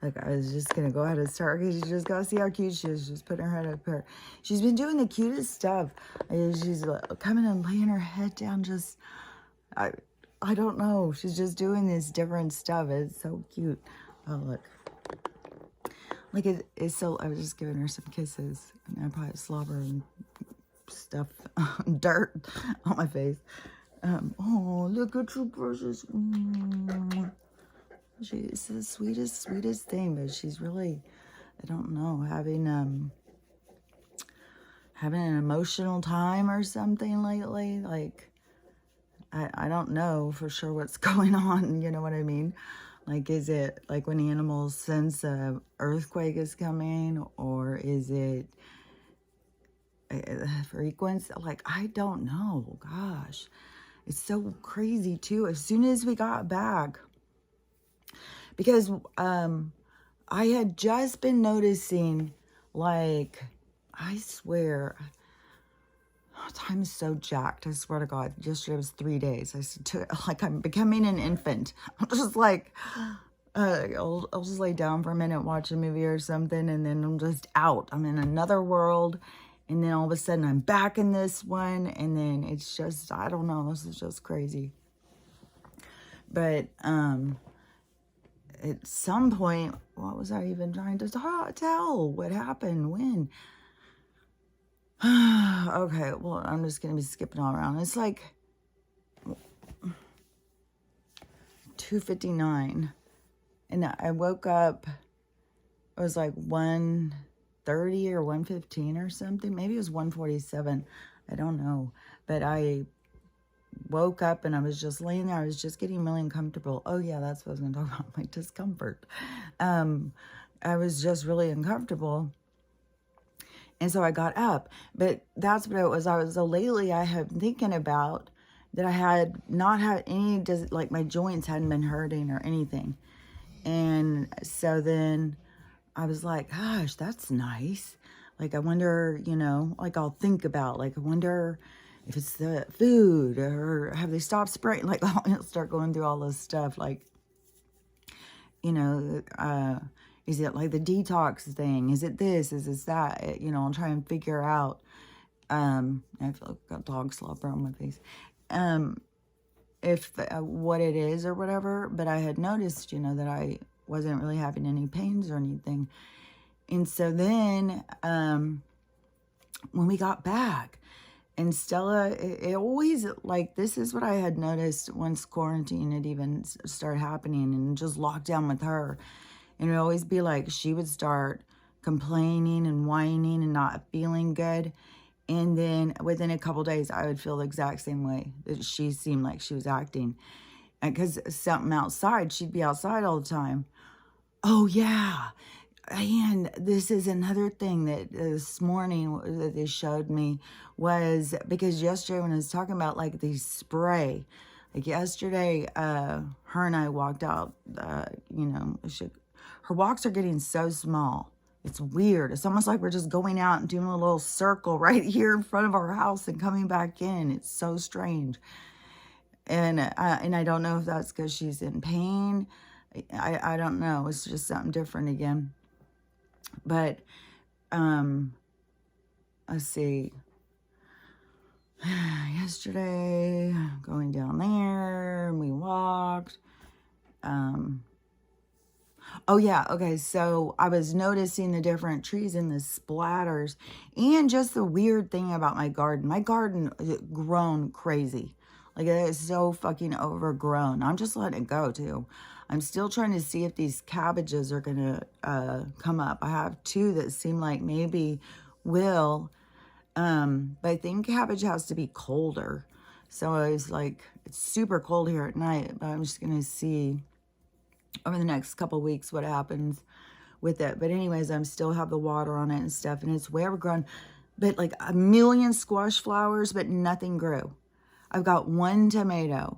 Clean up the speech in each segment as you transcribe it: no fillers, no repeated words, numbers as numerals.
Like, I was just going to go ahead and start because you just got to see how cute she is. Just putting her head up here. She's been doing the cutest stuff. She's coming and laying her head down. Just, I don't know. She's just doing this different stuff. It's so cute. Oh, look. Like, it's so, I was just giving her some kisses. And I probably slobber and stuff, dirt on my face. Oh, look at you, precious. She's the sweetest thing, but she's really, I don't know, having an emotional time or something lately. Like, I don't know for sure what's going on, you know what I mean? Like, is it like when animals sense a earthquake is coming, or is it a frequency? Like, I don't know. Gosh, it's so crazy too. As soon as we got back, because I had just been noticing, like, I swear, time is so jacked. I swear to God. Yesterday was 3 days. Like, I'm becoming an infant. I'm just like, I'll just lay down for a minute, watch a movie or something, and then I'm just out. I'm in another world, and then all of a sudden I'm back in this one, and then it's just, I don't know. This is just crazy. But, at some point, what was I even trying to tell? What happened? When? Okay, well, I'm just going to be skipping all around. It's like 2:59. And I woke up, it was like 1:30 or 1:15 or something. Maybe it was 1:47. I don't know. But I woke up and I was just laying there. I was just getting really uncomfortable. Oh yeah, that's what I was going to talk about, my discomfort. I was just really uncomfortable. And so I got up. But that's what it was. Lately I have been thinking about that I had not had any, like my joints hadn't been hurting or anything. And so then I was like, gosh, that's nice. Like, I wonder, you know, like I'll think about, like, I wonder if it's the food, or have they stopped spraying? Like, I'll start going through all this stuff. Like, you know, is it like the detox thing? Is it this? Is it that? You know, I'll try and figure out. I feel like I've got dog slobber on my face. If what it is or whatever. But I had noticed, you know, that I wasn't really having any pains or anything. And so then, when we got back, and Stella, it always, like, this is what I had noticed once quarantine had even started happening and just lockdown with her. And it would always be like, she would start complaining and whining and not feeling good. And then within a couple days, I would feel the exact same way that she seemed like she was acting. Because something outside, she'd be outside all the time. Oh, yeah. And this is another thing that this morning that they showed me was, because yesterday when I was talking about like the spray, like yesterday, her and I walked out, you know, her walks are getting so small. It's weird. It's almost like we're just going out and doing a little circle right here in front of our house and coming back in. It's so strange. And I don't know if that's because she's in pain. I don't know. It's just something different again. But, let's see, yesterday, going down there, and we walked, oh yeah, okay, so I was noticing the different trees and the splatters, and just the weird thing about my garden is grown crazy, like it is so fucking overgrown. I'm just letting it go too. I'm still trying to see if these cabbages are going to come up. I have 2 that seem like maybe will. But I think cabbage has to be colder. So I was like, it's super cold here at night. But I'm just going to see over the next couple weeks what happens with it. But anyways, I still have the water on it and stuff. And it's way overgrown. But like a million squash flowers, but nothing grew. I've got one tomato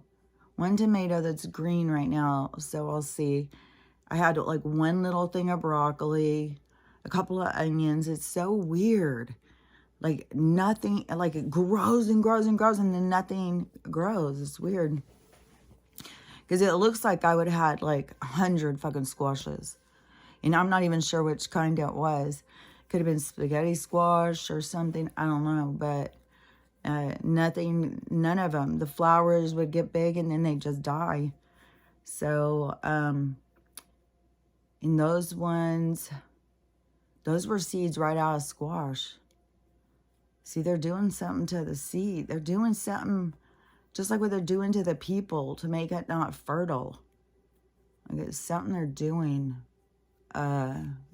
that's green right now, so I'll see. I had like one little thing of broccoli, a couple of onions. It's so weird. Like nothing, like it grows and grows and grows, and then nothing grows. It's weird. Because it looks like I would have had like 100 fucking squashes. And I'm not even sure which kind it was. Could have been spaghetti squash or something. I don't know. But none of them. The flowers would get big and then they just die. So, and those ones, those were seeds right out of squash. See, they're doing something to the seed. They're doing something just like what they're doing to the people to make it not fertile. Like it's something they're doing.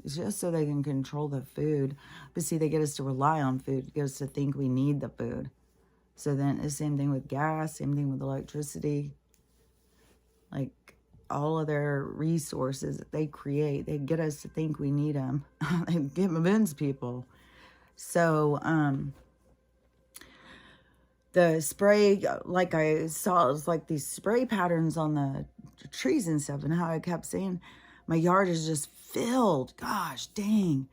It's just so they can control the food. But see, they get us to rely on food, get us to think we need the food. So then the same thing with gas, same thing with electricity. Like all of their resources that they create, they get us to think we need them. They convince people. So, the spray, like I saw, it was like these spray patterns on the trees and stuff, and how I kept saying, my yard is just filled. Gosh, dang.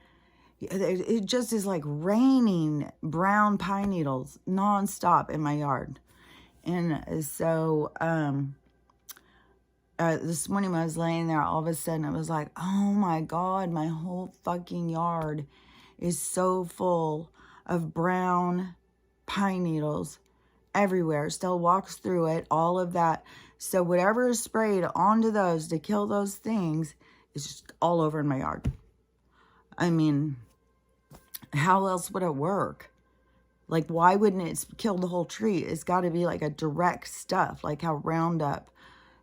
It just is like raining brown pine needles nonstop in my yard. And so, this morning when I was laying there, all of a sudden it was like, oh my God, my whole fucking yard is so full of brown pine needles everywhere. Still walks through it, all of that. So whatever is sprayed onto those to kill those things is just all over in my yard. I mean, how else would it work? Like, why wouldn't it kill the whole tree? It's got to be like a direct stuff, like how Roundup,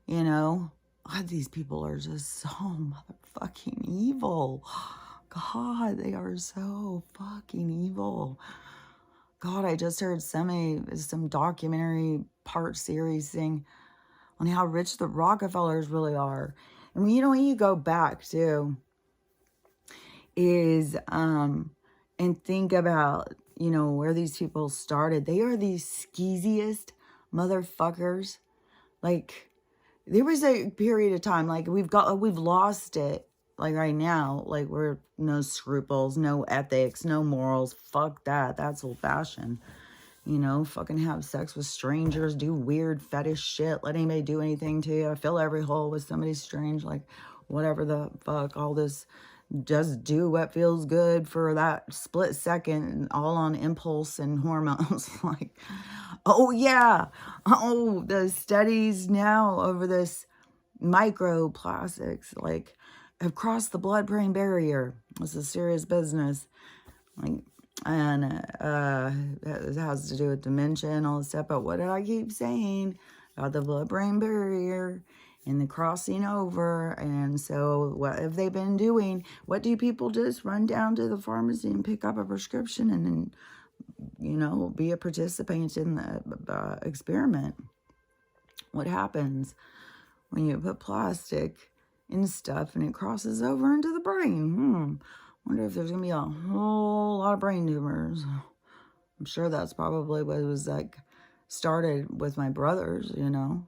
you know? God, these people are just so motherfucking evil. God, they are so fucking evil. God, I just heard some documentary part series thing on how rich the Rockefellers really are. And you know, when you go back to is and think about, you know, where these people started. They are the skeeziest motherfuckers. Like, there was a period of time, like we've lost it. Like right now, like we're no scruples, no ethics, no morals. Fuck that. That's old fashioned. You know, fucking have sex with strangers, do weird fetish shit, let anybody do anything to you, fill every hole with somebody strange, like whatever the fuck, all this, just do what feels good for that split second, all on impulse and hormones. Like, oh yeah, oh, the studies now over this microplastics, like, have crossed the blood-brain barrier. It's a serious business. Like, and it has to do with dementia and all this stuff. But what did I keep saying about the blood-brain barrier and the crossing over? And so what have they been doing? What do people just run down to the pharmacy and pick up a prescription and then, you know, be a participant in the experiment? What happens when you put plastic in stuff and it crosses over into the brain? Wonder if there's gonna be a whole lot of brain tumors. I'm sure that's probably what it was like started with my brothers, you know,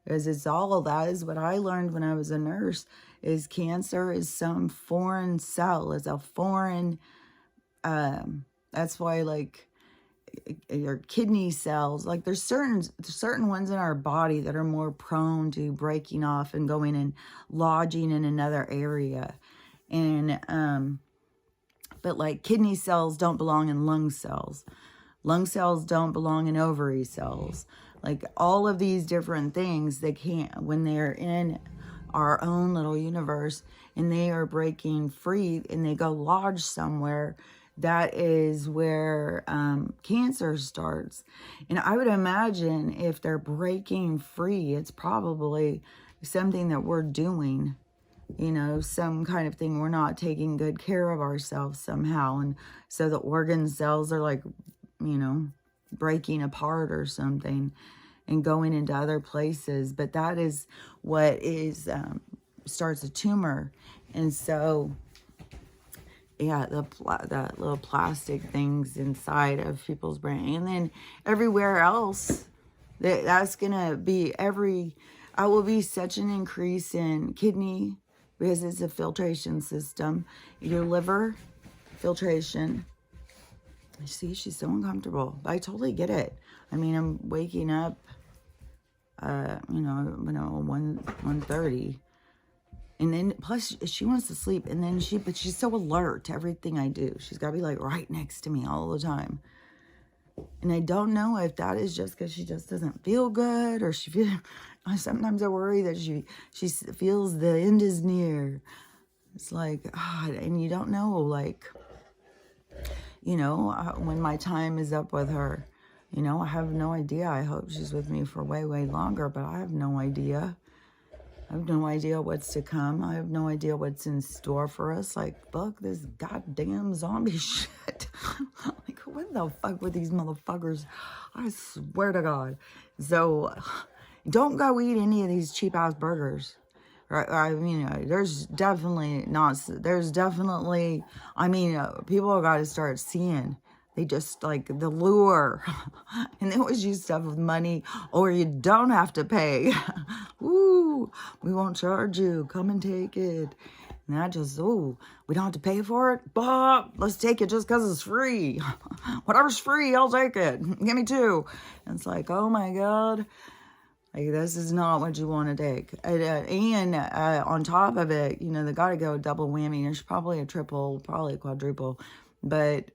because it's all of that is what I learned when I was a nurse. Is cancer is some foreign cell, it's a foreign that's why, like, your kidney cells, like there's certain ones in our body that are more prone to breaking off and going and lodging in another area. And but like kidney cells don't belong in lung cells. Lung cells don't belong in ovary cells. Like all of these different things, they can't, when they're in our own little universe and they are breaking free and they go lodge somewhere, that is where cancer starts. And I would imagine if they're breaking free, it's probably something that we're doing, you know, some kind of thing. We're not taking good care of ourselves somehow. And so the organ cells are like, you know, breaking apart or something and going into other places. But that is what is starts a tumor. And so, yeah, the little plastic things inside of people's brain. And then everywhere else, that's going to be I will be such an increase in kidney, because it's a filtration system. Your liver, filtration. See, she's so uncomfortable. I totally get it. I mean, I'm waking up, 1:30. And then, plus, she wants to sleep. And then but she's so alert to everything I do. She's got to be like right next to me all the time. And I don't know if that is just because she just doesn't feel good, or sometimes I worry that she feels the end is near. It's like, God, and you don't know, like, you know, when my time is up with her, you know, I have no idea. I hope she's with me for way, way longer, but I have no idea. I have no idea what's to come. I have no idea what's in store for us. Like, fuck this goddamn zombie shit. Like, what the fuck with these motherfuckers? I swear to God. So, don't go eat any of these cheap-ass burgers. I mean, there's definitely, I mean, people have got to start seeing. They just, like, the lure. And they always use stuff with money, or you don't have to pay. Ooh, we won't charge you. Come and take it. And that just, ooh, we don't have to pay for it? But let's take it just because it's free. Whatever's free, I'll take it. Give me two. And it's like, oh my God. Like, this is not what you want to take. And on top of it, you know, they got to go double whammy. There's probably a triple, probably a quadruple. But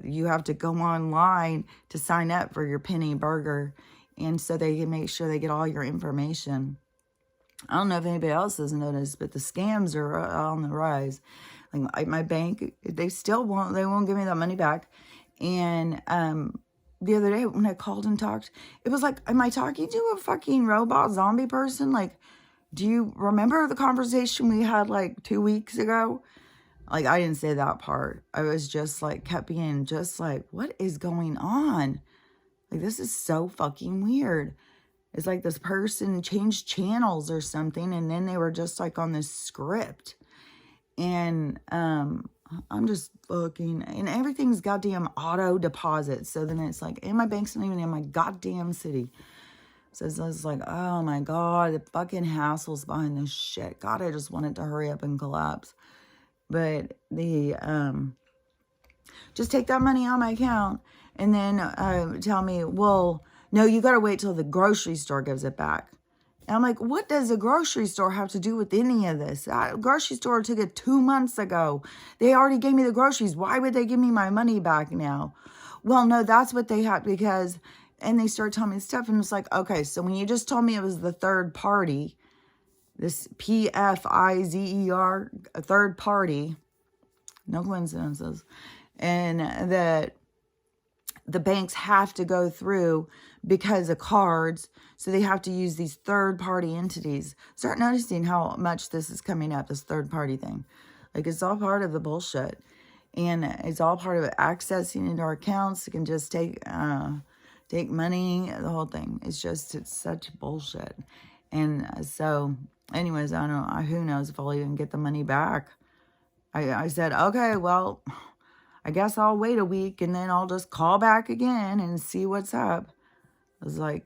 you have to go online to sign up for your penny burger. And so they can make sure they get all your information. I don't know if anybody else has noticed, but the scams are on the rise. Like my bank, they won't give me that money back. And the other day when I called and talked, it was like, am I talking to a fucking robot zombie person? Like, do you remember the conversation we had like 2 weeks ago? Like, I didn't say that part. I was just like, kept being just like, what is going on? Like, this is so fucking weird. It's like this person changed channels or something, and then they were just like on this script. And I'm just looking, and everything's goddamn auto deposit. So then it's like, and my bank's not even in my goddamn city. So it's like, oh my God, the fucking hassles behind this shit. God, I just want it to hurry up and collapse. But just take that money out of my account and then tell me, well, no, you got to wait till the grocery store gives it back. And I'm like, what does a grocery store have to do with any of this? That grocery store took it 2 months ago. They already gave me the groceries. Why would they give me my money back now? Well, no, that's what they had because, and they start telling me stuff. And it's like, okay, so when you just told me it was the third party, this PFIZER, a third party, no coincidences, and that the banks have to go through because of cards, so they have to use these third-party entities. Start noticing how much this is coming up, this third-party thing. Like, it's all part of the bullshit. And it's all part of accessing into our accounts. You can just take money, the whole thing. It's such bullshit. And so, anyways, I don't know. Who knows if I'll even get the money back. I said, okay, well, I guess I'll wait a week and then I'll just call back again and see what's up. I was like,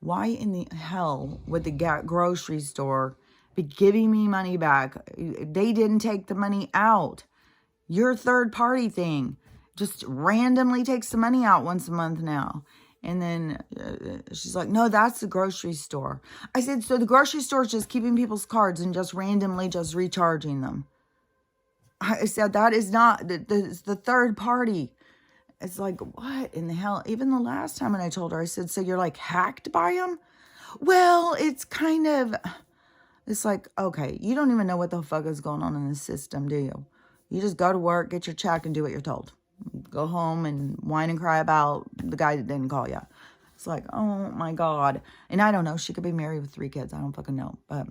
why in the hell would the grocery store be giving me money back? They didn't take the money out. Your third party thing just randomly takes the money out once a month now. And then she's like, no, that's the grocery store. I said, so the grocery store is just keeping people's cards and just randomly just recharging them. I said, that is not, the third party. It's like, what in the hell? Even the last time when I told her, I said, so you're like hacked by them? Well, it's kind of, it's like, okay, you don't even know what the fuck is going on in the system, do you? You just go to work, get your check, and do what you're told. Go home and whine and cry about the guy that didn't call you. It's like, oh my God. And I don't know, she could be married with 3 kids. I don't fucking know, but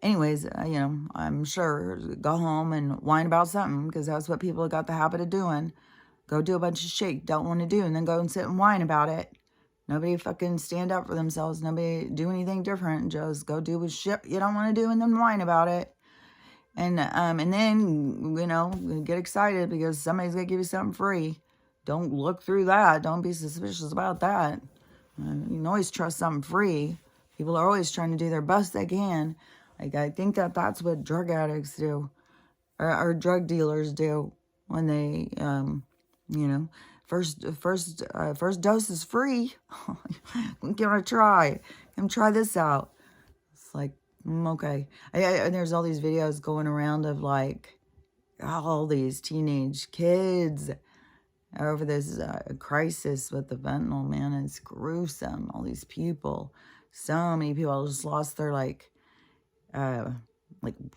anyways, you know, I'm sure go home and whine about something because that's what people have got the habit of doing. Go do a bunch of shit you don't want to do and then go and sit and whine about it. Nobody fucking stand up for themselves. Nobody do anything different. Just go do shit you don't want to do and then whine about it. And then, you know, get excited because somebody's going to give you something free. Don't look through that. Don't be suspicious about that. You can always trust something free. People are always trying to do their best they can. Like, I think that's what drug addicts do, or drug dealers do when they, you know, first dose is free. Give it a try. Come try this out. It's like, Okay. And there's all these videos going around of like all these teenage kids over this crisis with the fentanyl, man. It's gruesome. All these people, so many people just lost their uh,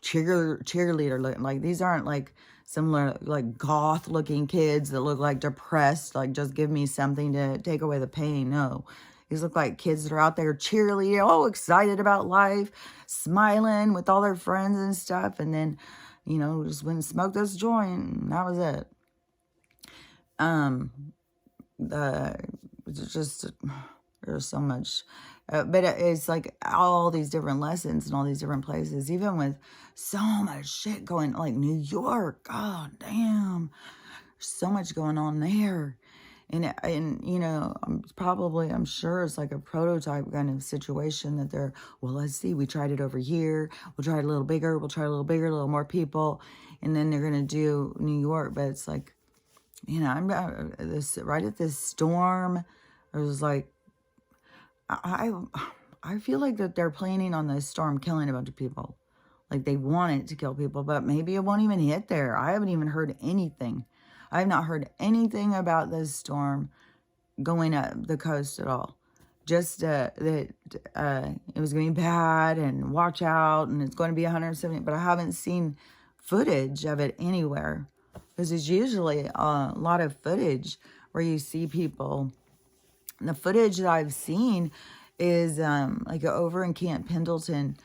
cheerleader. Like these aren't like some like goth looking kids that look like depressed. Like just give me something to take away the pain. No, these look like kids that are out there cheerleading, all excited about life, smiling with all their friends and stuff. And then, you know, just went and smoked this joint. And that was it. It's just there's so much, but it's like all these different lessons in all these different places, even with so much shit going, like New York. God damn, there's so much going on there. And you know, I'm sure it's like a prototype kind of situation that they're, well, let's see, we tried it over here, we'll try it a little bigger, we'll try it a little bigger, a little more people, and then they're gonna do New York. But it's like, you know, I'm right at this storm. I was like, I feel like that they're planning on this storm killing a bunch of people. Like they want it to kill people, but maybe it won't even hit there. I haven't even heard anything. I have not heard anything about this storm going up the coast at all. Just that it was going to be bad and watch out and it's going to be 170, but I haven't seen footage of it anywhere. Because there's usually a lot of footage where you see people. And the footage that I've seen is like over in Camp Pendleton,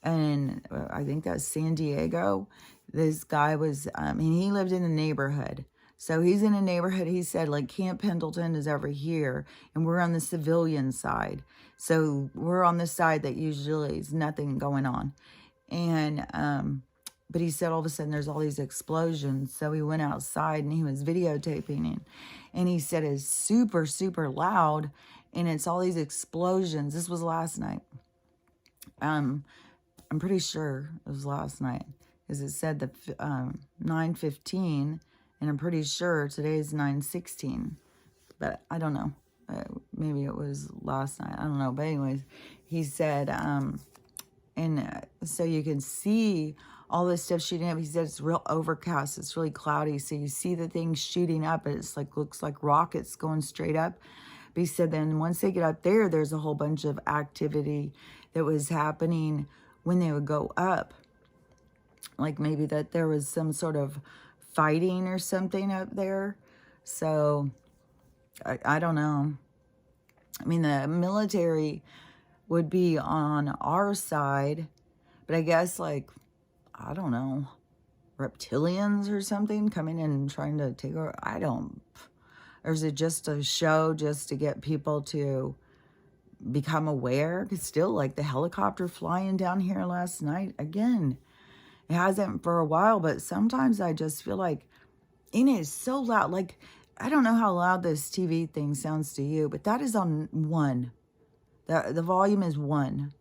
and I think that's San Diego. This guy was, and he lived in the neighborhood. So he's in a neighborhood, he said, like Camp Pendleton is over here, and we're on the civilian side. So we're on the side that usually is nothing going on. And, but he said all of a sudden there's all these explosions. So he went outside and he was videotaping it. And he said it's super, super loud. And it's all these explosions. This was last night. I'm pretty sure it was last night. Because it said that 9:15. And I'm pretty sure today's 9:16. But I don't know. Maybe it was last night. I don't know. But anyways, he said, so you can see all this stuff shooting up. He said it's real overcast. It's really cloudy. So you see the things shooting up. And it's like, looks like rockets going straight up. But he said then once they get up there, there's a whole bunch of activity that was happening when they would go up. Like maybe that there was some sort of fighting or something up there. So I don't know. I mean, the military would be on our side, but I guess like, I don't know, reptilians or something coming in and trying to take over. I don't, or is it just a show just to get people to become aware? Because still, like the helicopter flying down here last night, again, it hasn't for a while, but sometimes I just feel like, and it is so loud. Like, I don't know how loud this TV thing sounds to you, but that is on 1. The volume is 1.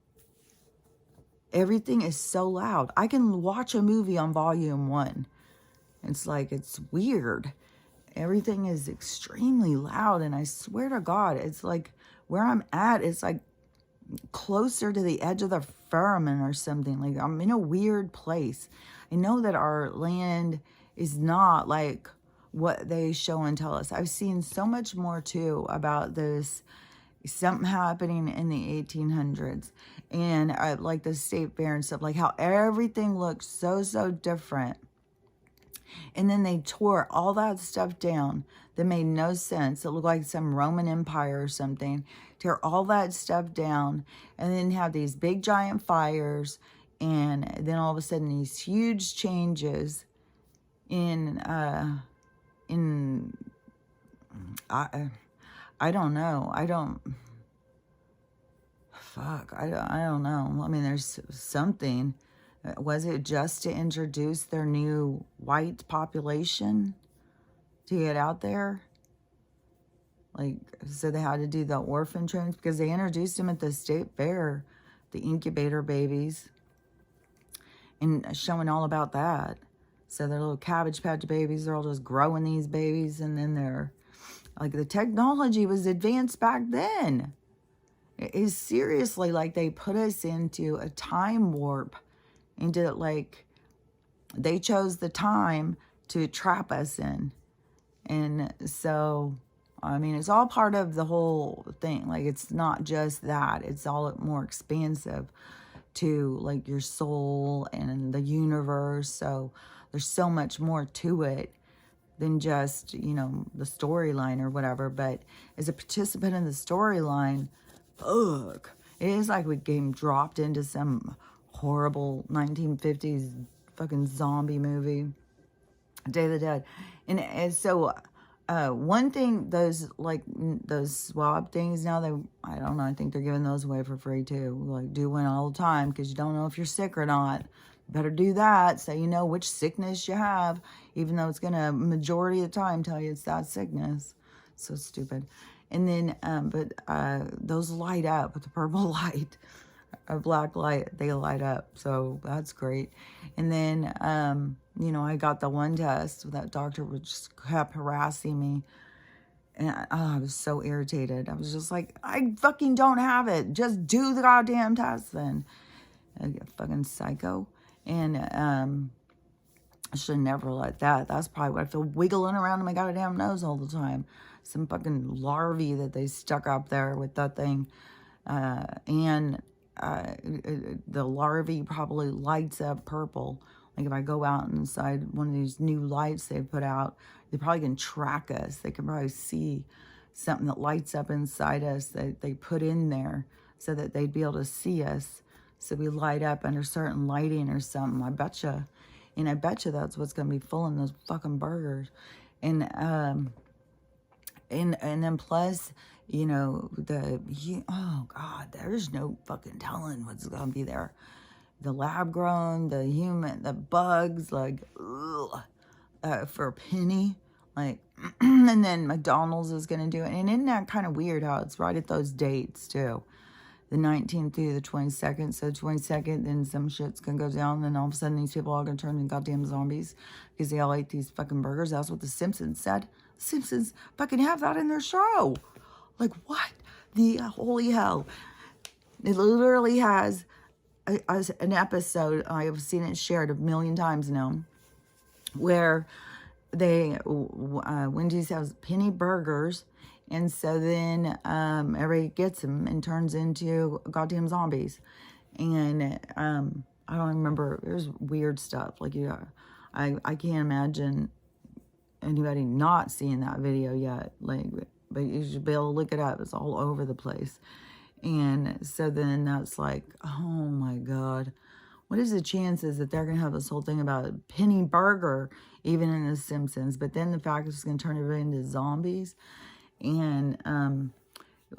Everything is so loud. I can watch a movie on volume 1. It's like, it's weird. Everything is extremely loud. And I swear to God, it's like where I'm at, it's like closer to the edge of the firmament or something. Like I'm in a weird place. I know that our land is not like what they show and tell us. I've seen so much more too about this, something happening in the 1800s and like the state fair and stuff, like how everything looked so different. And then they tore all that stuff down that made no sense. It looked like some Roman Empire or something. Tear all that stuff down and then have these big giant fires. And then all of a sudden these huge changes in I don't know. I don't know. I mean, there's something. Was it just to introduce their new white population to get out there? Like, so they had to do the orphan trains because they introduced them at the state fair, the incubator babies, and showing all about that. So they're little Cabbage Patch babies. They're all just growing these babies, and then they're like, the technology was advanced back then. is seriously like they put us into a time warp, into like they chose the time to trap us in. And so, I mean, it's all part of the whole thing. Like, it's not just that. It's all more expansive to, like, your soul and the universe. So, there's so much more to it than just, you know, the storyline or whatever. But as a participant in the storyline, ugh, it is like we came dropped into some horrible 1950s fucking zombie movie. Day of the Dead. And so one thing, those swab things now, I don't know, I think they're giving those away for free too. Like, do one all the time, because you don't know if you're sick or not. Better do that so you know which sickness you have, even though it's gonna majority of the time tell you it's that sickness. So stupid. And then those light up with the purple light, a black light, they light up, so that's great. And then you know, I got the one test. That doctor just kept harassing me. And I was so irritated. I was just like, I fucking don't have it. Just do the goddamn test then. Fucking psycho. And I should have never let that. That's probably what I feel wiggling around in my goddamn nose all the time. Some fucking larvae that they stuck up there with that thing. And the larvae probably lights up purple. Like, if I go out inside one of these new lights they put out, they probably can track us. They can probably see something that lights up inside us that they put in there so that they'd be able to see us. So we light up under certain lighting or something. I betcha. And I betcha that's what's going to be full in those fucking burgers. And then plus, you know, oh God, there's no fucking telling what's going to be there. The lab grown, the human, the bugs, like, ugh, for a penny, like, and then McDonald's is going to do it. And isn't that kind of weird how it's right at those dates too? The 19th through the 22nd. So 22nd, then some shit's going to go down. And all of a sudden these people are all going to turn into goddamn zombies because they all ate these fucking burgers. That's what the Simpsons said. The Simpsons fucking have that in their show. Like, what? The holy hell. It literally has an episode, I have seen it shared a million times now, where Wendy's has penny burgers, and so then everybody gets them and turns into goddamn zombies. And I don't remember, there's weird stuff, like, I can't imagine anybody not seeing that video yet, like, but you should be able to look it up. It's all over the place. And so then that's like, oh my God, what is the chances that they're going to have this whole thing about a penny burger, even in The Simpsons? But then the fact that it's going to turn everybody into zombies. And,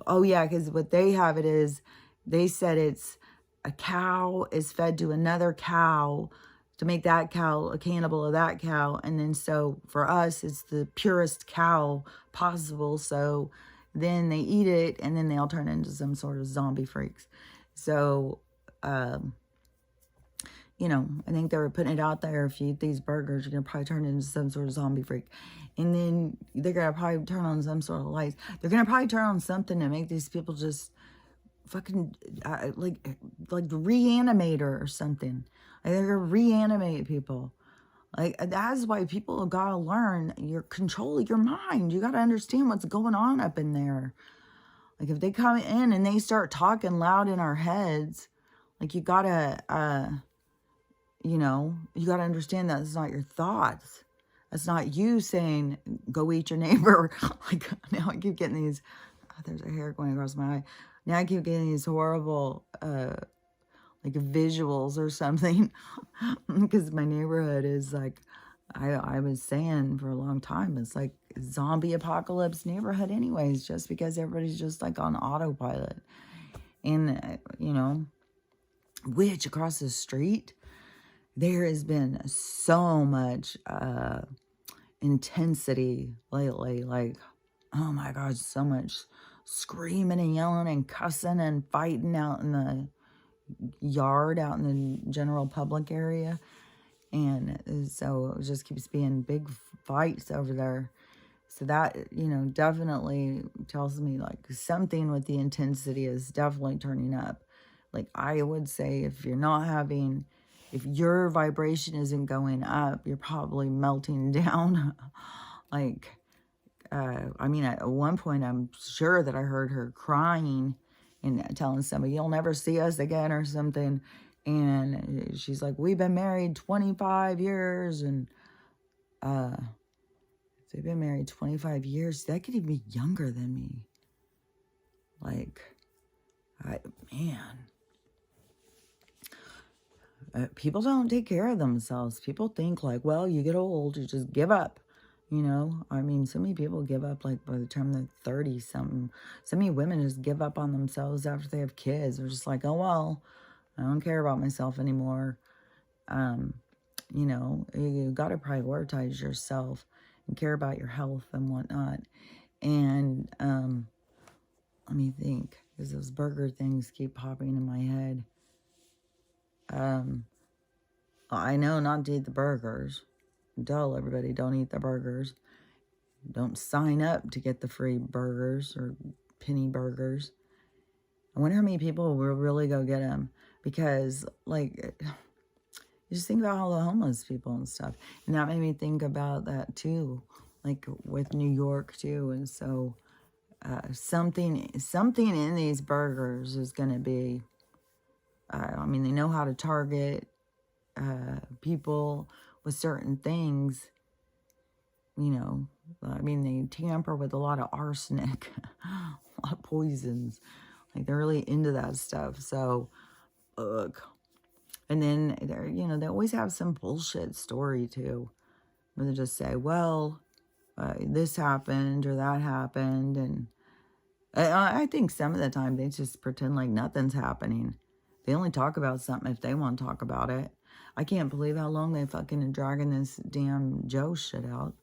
oh yeah, because what they have it is, they said it's a cow is fed to another cow to make that cow a cannibal of that cow. And then so for us, it's the purest cow possible. So then they eat it, and then they all turn into some sort of zombie freaks. So, you know, I think they were putting it out there. If you eat these burgers, you're going to probably turn into some sort of zombie freak. And then they're going to probably turn on some sort of lights. They're going to probably turn on something to make these people just fucking, like reanimate her or something. Like, they're going to reanimate people. Like, that's why people have got to learn your control of your mind. You got to understand what's going on up in there. Like, if they come in and they start talking loud in our heads, like, you got to, you know, you got to understand that it's not your thoughts. It's not you saying, go eat your neighbor. Like, now I keep getting these, there's a hair going across my eye. Now I keep getting these horrible, like, visuals or something, because my neighborhood is like, I was saying for a long time, it's like zombie apocalypse neighborhood anyways, just because everybody's just like on autopilot. And, you know, which across the street, there has been so much intensity lately. Like, oh my God, so much screaming and yelling and cussing and fighting out in the yard, out in the general public area. And so it just keeps being big fights over there. So that, definitely tells me like something with the intensity is definitely turning up. Like I would say if if your vibration isn't going up, you're probably melting down. Like, I mean, at one point, I'm sure that I heard her crying and telling somebody, "You'll never see us again," or something. And she's like, "We've been married 25 years." And they've been married 25 years. That could even be younger than me. Like, man. People don't take care of themselves. People think like, well, you get old, you just give up. I mean, so many people give up like by the time they're 30 something. So many women just give up on themselves after they have kids. They're just like, oh, well, I don't care about myself anymore. You got to prioritize yourself and care about your health and whatnot. And let me think, because those burger things keep popping in my head. I know not to eat the burgers. Tell everybody don't eat the burgers. Don't sign up to get the free burgers or penny burgers. I wonder how many people will really go get them. Because, like, you just think about all the homeless people and stuff. And that made me think about that, too. Like, with New York, too. And so, something in these burgers is going to be... I mean, they know how to target people with certain things. I mean, they tamper with a lot of arsenic, a lot of poisons. Like, they're really into that stuff. So, ugh. And then, they always have some bullshit story, too. Where they just say, well, this happened or that happened. And I think some of the time they just pretend like nothing's happening. They only talk about something if they want to talk about it. I can't believe how long they fucking dragging this damn Joe shit out.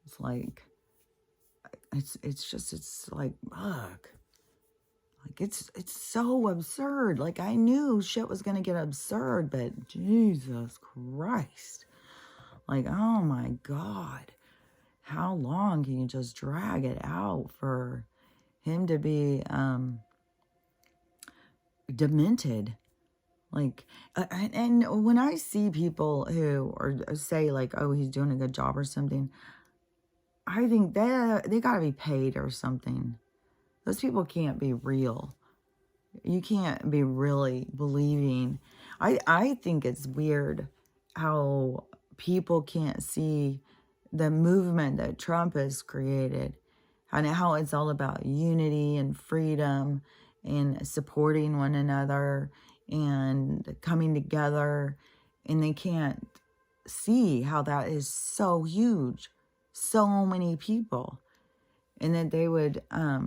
It's like, it's like, fuck. Like, it's so absurd. Like, I knew shit was going to get absurd, but Jesus Christ. Like, oh my God. How long can you just drag it out for him to be demented? Like, and when I see people who say like, oh, he's doing a good job or something, I think they got to be paid or something. Those people can't be real. You can't be really believing. I think it's weird how people can't see the movement that Trump has created and how it's all about unity and freedom and supporting one another and coming together. And they can't see how that is so huge. So many people. And that they would, I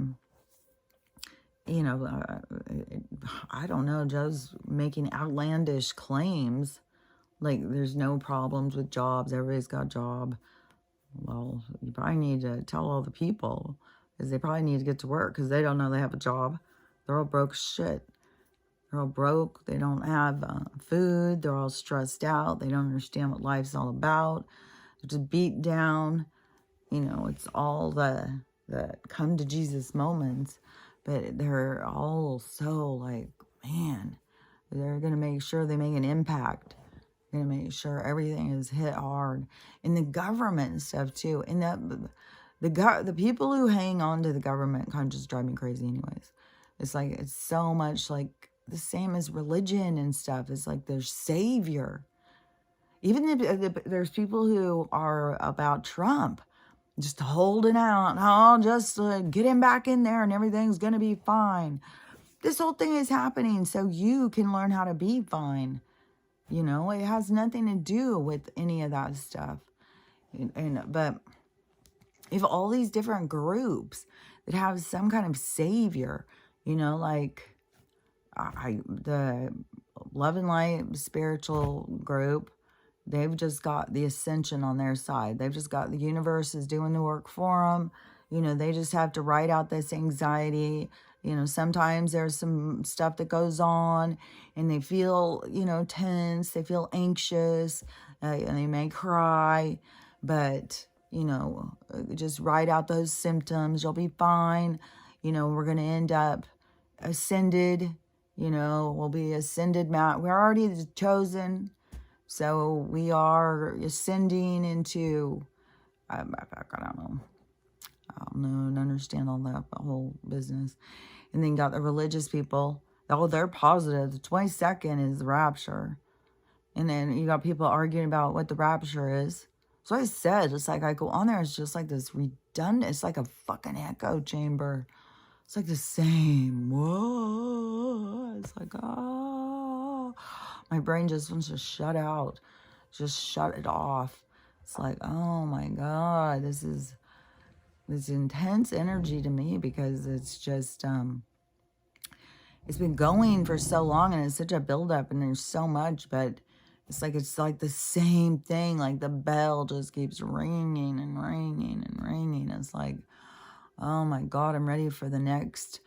don't know, Joe's making outlandish claims. Like, there's no problems with jobs. Everybody's got a job. Well, you probably need to tell all the people. Because they probably need to get to work. Because they don't know they have a job. They're all broke shit. They're all broke. They don't have food. They're all stressed out. They don't understand what life's all about. They're just beat down. It's all the come to Jesus moments. But they're all so like, man, they're going to make sure they make an impact. They're going to make sure everything is hit hard. And the government and stuff too. And the people who hang on to the government kind of just drive me crazy anyways. It's like, it's so much like the same as religion and stuff. It's like their savior. Even if there's people who are about Trump, just holding out. Oh, just get him back in there and everything's going to be fine. This whole thing is happening so you can learn how to be fine. It has nothing to do with any of that stuff. But if all these different groups that have some kind of savior, like the Love and Light spiritual group, they've just got the ascension on their side. They've just got the universe is doing the work for them. They just have to write out this anxiety. Sometimes there's some stuff that goes on and they feel, tense. They feel anxious. And they may cry. But you know, just write out those symptoms. You'll be fine. You know, we're going to end up ascended. You know, we'll be ascended. We're already chosen. So we are ascending into, I don't know. I don't know and understand all that whole business. And then got the religious people. Oh, they're positive. The 22nd is the rapture. And then you got people arguing about what the rapture is. So I said, it's like I go on there, it's just like this redundant, it's like a fucking echo chamber. It's like the same. Whoa. It's like, oh. My brain just wants to shut out. Just shut it off. It's like, oh my God, this is this intense energy to me because it's just, it's been going for so long and it's such a buildup and there's so much, but it's like the same thing. Like the bell just keeps ringing and ringing and ringing. It's like, oh my God, I'm ready for the next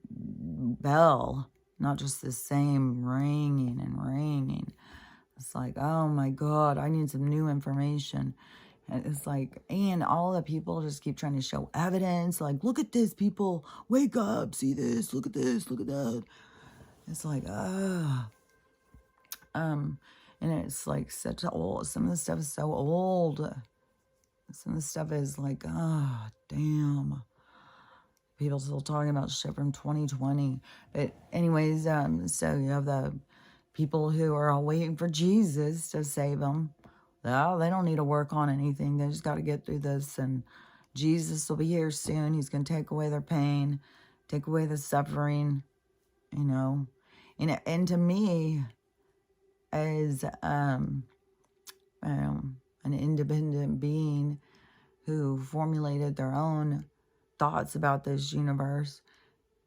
bell, not just the same ringing and ringing. It's like, oh my God, I need some new information. And it's like, and all the people just keep trying to show evidence. Like, look at this, people. Wake up. See this. Look at this. Look at that. It's like, and it's like such old. Some of the stuff is so old. Some of the stuff is like, oh, damn. People still talking about shit from 2020. But anyways, so you have the people who are all waiting for Jesus to save them. Well, they don't need to work on anything. They just got to get through this. And Jesus will be here soon. He's going to take away their pain, take away the suffering, you know. And to me, as an independent being who formulated their own thoughts about this universe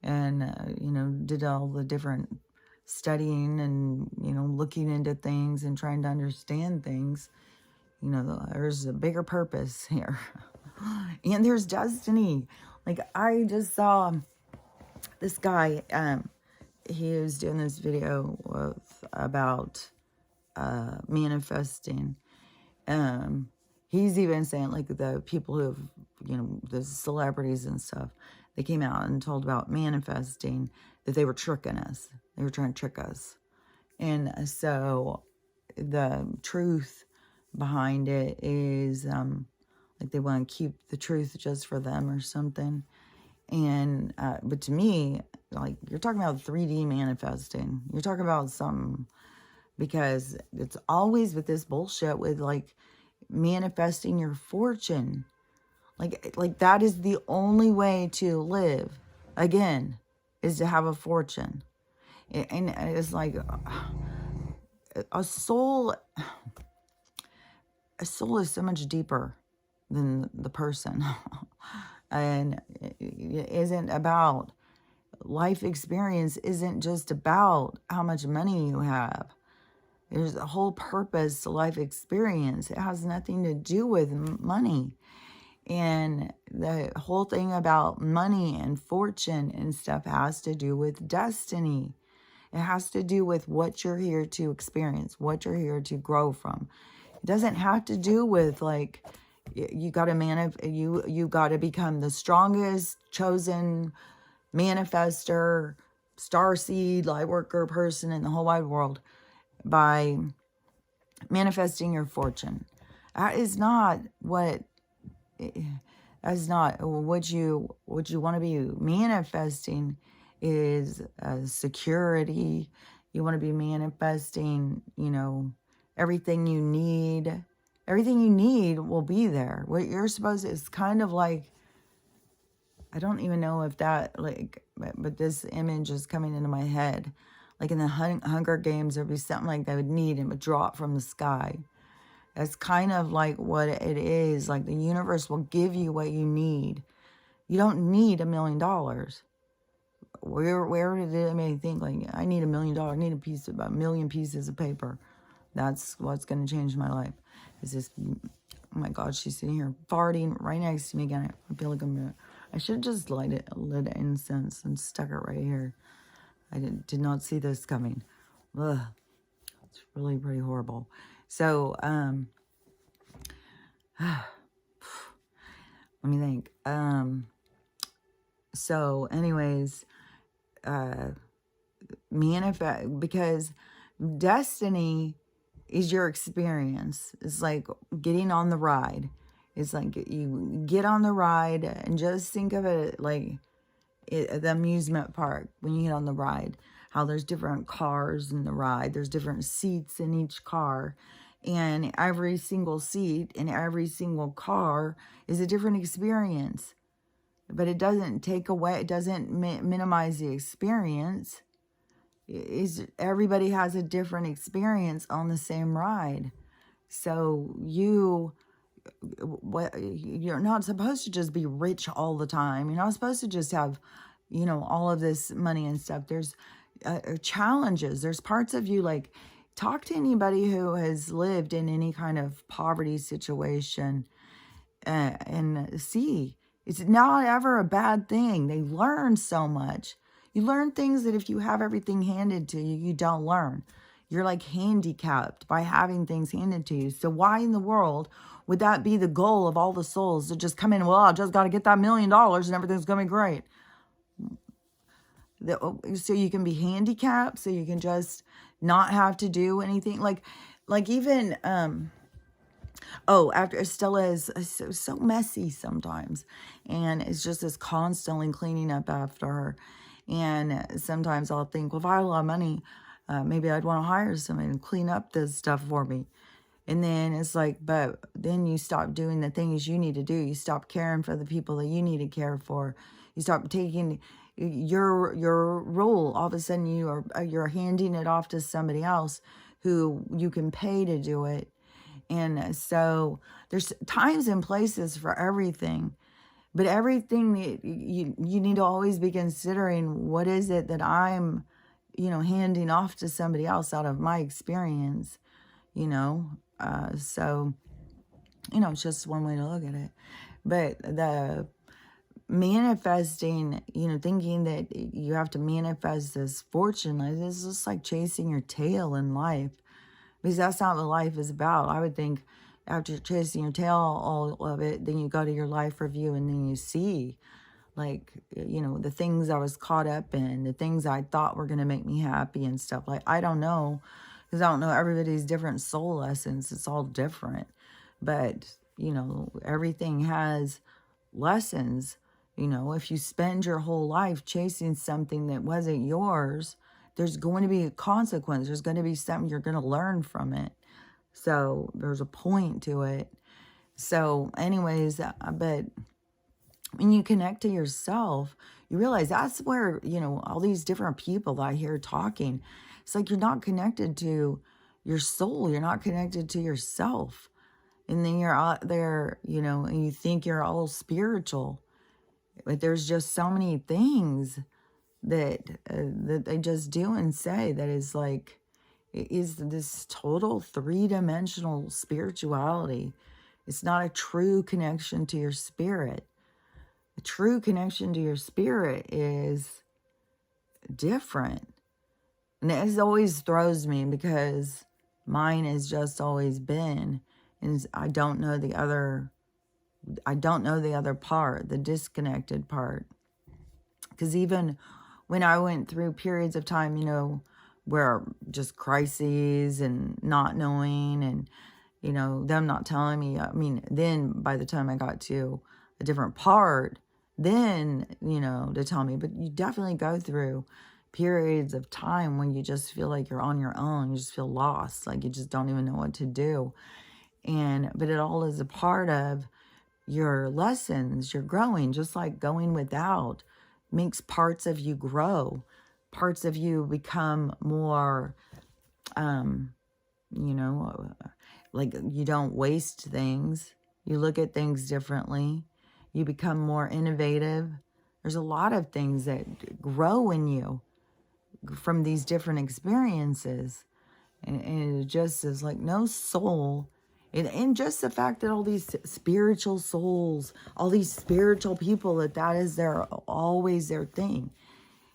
and, you know, did all the different studying and, you know, looking into things and trying to understand things, you know, there's a bigger purpose here. And there's destiny. Like, I just saw this guy, he was doing this video about manifesting. He's even saying, like, the people who have, you know, the celebrities and stuff, they came out and told about manifesting, that they were tricking us. They were trying to trick us. And so the truth behind it is, like, they want to keep the truth just for them or something. And, but to me, like, you're talking about 3D manifesting. You're talking about something, because it's always with this bullshit with, like, manifesting your fortune. Like that is the only way to live, again, is to have a fortune. And it's like a soul is so much deeper than the person. And it isn't about, life experience isn't just about how much money you have. There's a whole purpose to life experience. It has nothing to do with money. And the whole thing about money and fortune and stuff has to do with destiny. It has to do with what you're here to experience, what you're here to grow from. It doesn't have to do with, like, you got to you got to become the strongest chosen manifester, starseed, light worker person in the whole wide world by manifesting your fortune. That is not what you want to be manifesting. Is security. You want to be manifesting, you know, everything you need. Everything you need will be there. What you're supposed to, is kind of like, I don't even know if that, like, but this image is coming into my head. Like in the Hunger Games, there'd be something like they would need and would drop from the sky. That's kind of like what it is. Like, the universe will give you what you need. You don't need $1 million. Where did it make me think, like, I need $1 million, I need a million pieces of paper. That's what's going to change my life. Is this, oh my God, she's sitting here farting right next to me again. I feel like I should have just lit incense and stuck it right here. I did not see this coming. Ugh. It's really pretty horrible. So, let me think. So anyways, manifest, because destiny is your experience. It's like getting on the ride. It's like you get on the ride and just think of it like the amusement park. When you get on the ride, how there's different cars in the ride, there's different seats in each car, and every single seat in every single car is a different experience. But it doesn't take away, it doesn't minimize the experience. Everybody has a different experience on the same ride. So you're not supposed to just be rich all the time. You're not supposed to just have, all of this money and stuff. There's challenges. There's parts of you, like, talk to anybody who has lived in any kind of poverty situation, and see, it's not ever a bad thing. They learn so much. You learn things that if you have everything handed to you, you don't learn. You're like handicapped by having things handed to you. So why in the world would that be the goal of all the souls to just come in? Well, I just got to get that $1 million and everything's going to be great. So you can be handicapped, so you can just not have to do anything. Like even, after Stella is so messy sometimes, and it's just this constantly cleaning up after her. And sometimes I'll think, well, if I had a lot of money, maybe I'd want to hire somebody to clean up this stuff for me. And then it's like, but then you stop doing the things you need to do. You stop caring for the people that you need to care for. You stop taking your role. All of a sudden you're handing it off to somebody else who you can pay to do it. And so there's times and places for everything. But everything that you need to always be considering, what is it that I'm, handing off to somebody else out of my experience, so, it's just one way to look at it. But the manifesting, thinking that you have to manifest this fortune, it's just like chasing your tail in life, because that's not what life is about. I would think after chasing your tail, all of it, then you go to your life review and then you see, like, the things I was caught up in, the things I thought were going to make me happy and stuff. Like, I don't know, because I don't know everybody's different soul essence. It's all different. But, everything has lessons. If you spend your whole life chasing something that wasn't yours, there's going to be a consequence. There's going to be something you're going to learn from it. So there's a point to it. So anyways, but when you connect to yourself, you realize that's where, all these different people that I hear talking, it's like you're not connected to your soul. You're not connected to yourself. And then you're out there, and you think you're all spiritual. But there's just so many things that they just do and say that is like, is this total three-dimensional spirituality. It's not a true connection to your spirit. A true connection to your spirit is different. And it always throws me, because mine has just always been, and I don't know the other part, the disconnected part. Because even when I went through periods of time, where just crises and not knowing, and, them not telling me, then by the time I got to a different part, then, to tell me. But you definitely go through periods of time when you just feel like you're on your own. You just feel lost, like you just don't even know what to do. But it all is a part of your lessons. You're growing, just like going without makes parts of you grow. Parts of you become more, like you don't waste things. You look at things differently. You become more innovative. There's a lot of things that grow in you from these different experiences. And it just is like no soul. And just the fact that all these spiritual souls, all these spiritual people, that is always their thing,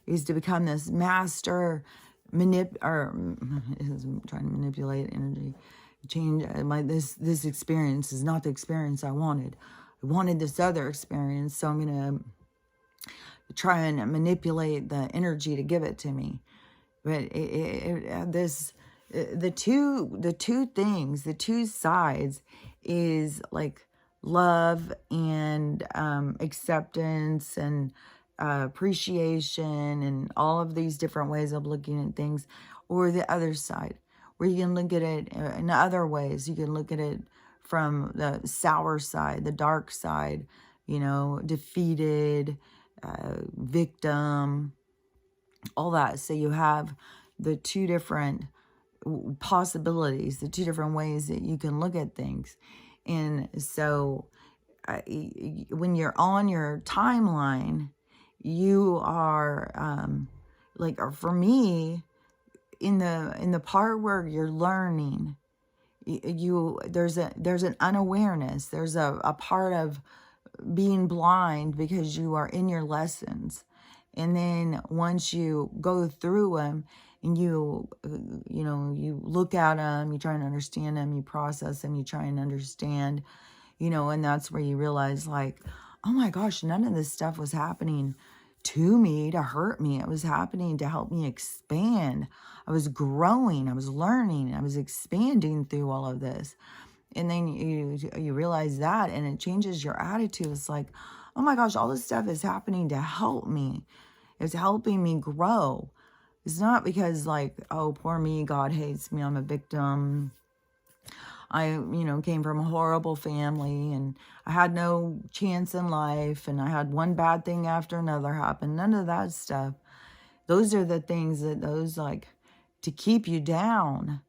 is to become this master trying to manipulate energy, change this experience is not the experience I wanted. wanted this other experience, so I'm going to try and manipulate the energy to give it to me. But the two things, the two sides is like love and acceptance and appreciation and all of these different ways of looking at things, or the other side where you can look at it in other ways. You can look at it from the sour side, the dark side, you know, defeated, victim, all that. So you have the two different possibilities, the two different ways that you can look at things. And so when you're on your timeline, you are like, or for me, in the part where you're learning, there's an unawareness, there's a part of being blind because you are in your lessons. And then once you go through them and you look at them, you try and understand them, you process them, you try and understand, and that's where you realize, like, oh my gosh, none of this stuff was happening to me to hurt me. It was happening to help me expand. I was growing, I was learning, I was expanding through all of this. And then you realize that, and it changes your attitude. It's like, oh my gosh, all this stuff is happening to help me. It's helping me grow. It's not because, like, oh, poor me, God hates me, I'm a victim. I, came from a horrible family and I had no chance in life and I had one bad thing after another happen. None of that stuff. Those are the things like, to keep you down,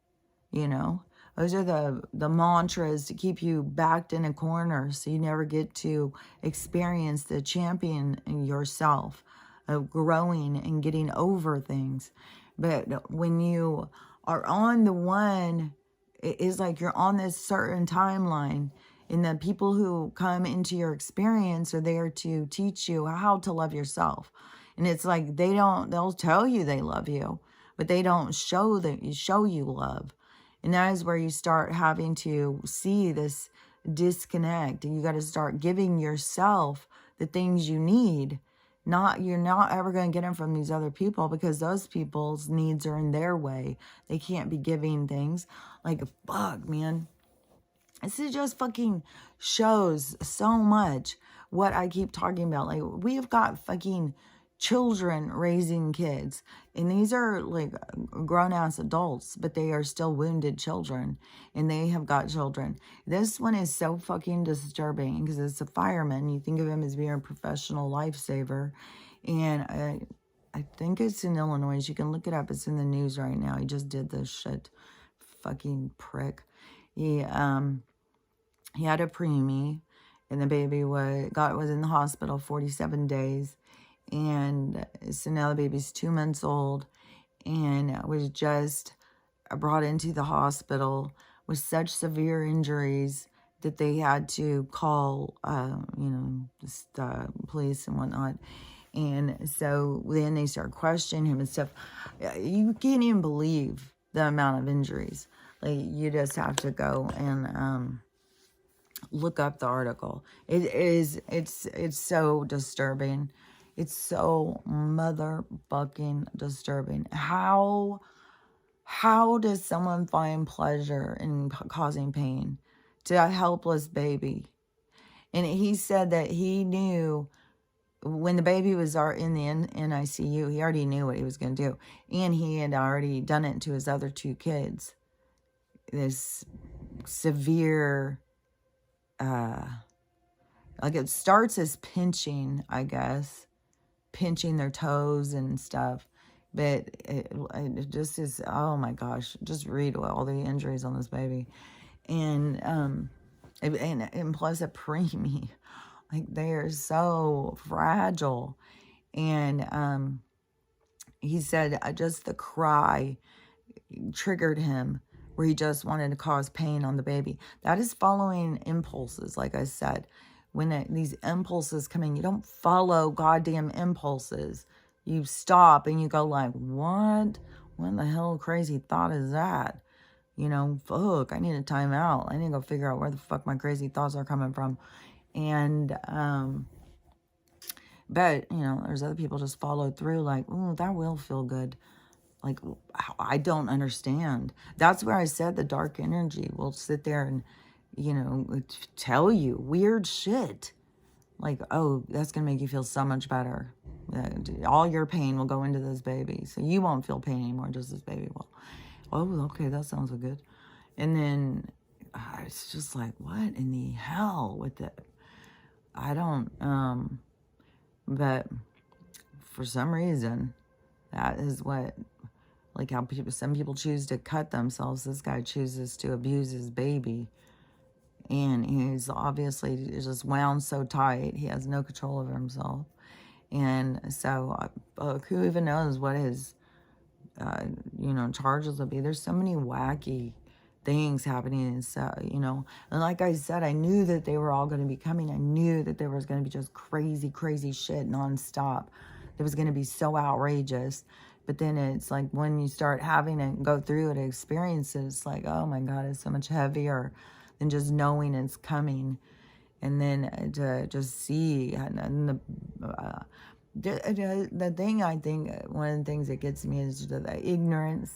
Those are the mantras to keep you backed in a corner so you never get to experience the champion in yourself of growing and getting over things. But when you are on the one, it is like you're on this certain timeline, and the people who come into your experience are there to teach you how to love yourself. And it's like they'll tell you they love you, but they don't show you love. And that is where you start having to see this disconnect. And you got to start giving yourself the things you need. You're not ever going to get them from these other people, because those people's needs are in their way. They can't be giving things. Like, fuck, man. This is just fucking shows so much what I keep talking about. Like, we have got fucking children raising kids, and these are like grown-ass adults, but they are still wounded children, and they have got children. This one is so fucking disturbing because it's a fireman. You think of him as being a professional lifesaver, and I think it's in Illinois. You can look it up. It's in the news right now. He just did this shit. Fucking prick. He had a preemie, and the baby was in the hospital 47 days. And so now the baby's 2 months old and was just brought into the hospital with such severe injuries that they had to call, police and whatnot. And so then they start questioning him and stuff. You can't even believe the amount of injuries. Like, you just have to go and look up the article. It's so disturbing. It's so motherfucking disturbing. How does someone find pleasure in causing pain to a helpless baby? And he said that he knew when the baby was in the NICU, he already knew what he was going to do. And he had already done it to his other two kids. This severe, like, it starts as pinching, I guess. Pinching their toes and stuff, but it just is, oh my gosh, just read all the injuries on this baby. And plus a preemie, like, they are so fragile. And he said just the cry triggered him, where he just wanted to cause pain on the baby. That is following impulses, like I said. When these impulses come in, you don't follow goddamn impulses. You stop and you go like, what? What the hell crazy thought is that? Fuck, I need a timeout. I need to go figure out where the fuck my crazy thoughts are coming from. And, but, you know, there's other people just follow through like, oh, that will feel good. Like, I don't understand. That's where I said the dark energy will sit there and, you know, tell you weird shit. Like, oh, that's going to make you feel so much better. All your pain will go into this baby. So you won't feel pain anymore, just this baby will. Oh, okay, that sounds good. And then it's just like, what in the hell with it? I don't, but for some reason, that is what, like how some people choose to cut themselves. This guy chooses to abuse his baby. And he's obviously just wound so tight. He has no control over himself. And so, who even knows what his, you know, charges will be. There's so many wacky things happening. And so, you know, and like I said, I knew that they were all going to be coming. I knew that there was going to be just crazy, crazy shit nonstop. It was going to be so outrageous. But then it's like when you start having it, go through it, experience it, it's like, oh my God, it's so much heavier than just knowing it's coming. And then to just see, and the thing, I think, one of the things that gets me is the ignorance.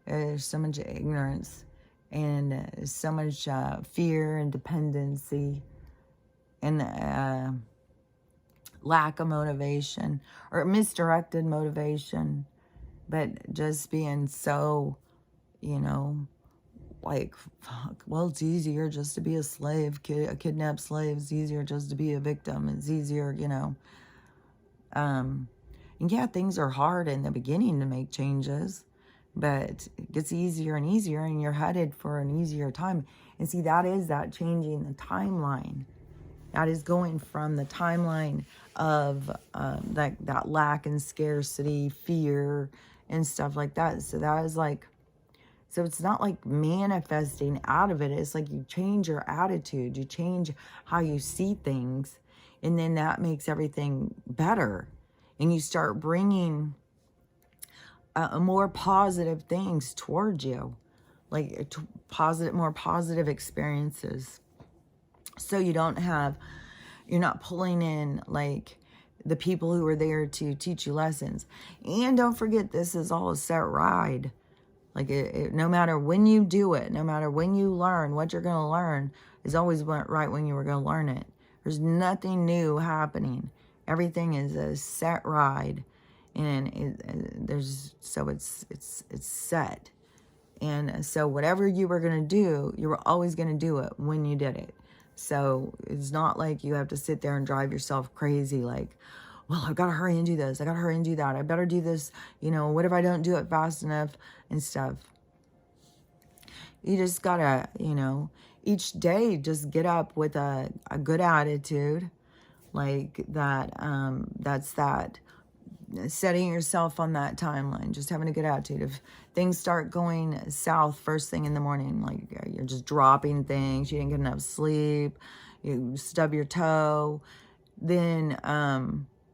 There's so much ignorance and so much fear and dependency and lack of motivation or misdirected motivation, but just being so, you know, like, fuck, well, it's easier just to be a slave, a kidnapped slave. It's easier just to be a victim. It's easier, you know. And yeah, things are hard in the beginning to make changes, but it gets easier and easier, and you're headed for an easier time. And see, that is that changing the timeline. That is going from the timeline of that lack and scarcity, fear, and stuff like that. So that is like, so it's not like manifesting out of it. It's like you change your attitude. You change how you see things. And then that makes everything better. And you start bringing more positive things towards you. Like more positive experiences. So you don't have, you're not pulling in like the people who are there to teach you lessons. And don't forget, this is all a set ride. Like, no matter when you do it, no matter when you learn, what you're going to learn is always right when you were going to learn it. There's nothing new happening. Everything is a set ride. And it's set. And so whatever you were going to do, you were always going to do it when you did it. So it's not like you have to sit there and drive yourself crazy like, well, I've got to hurry and do this. I got to hurry and do that. I better do this. You know, what if I don't do it fast enough and stuff? You just got to, you know, each day just get up with a good attitude. Like that, that's that. Setting yourself on that timeline, just having a good attitude. If things start going south first thing in the morning, like you're just dropping things, you didn't get enough sleep, you stub your toe, then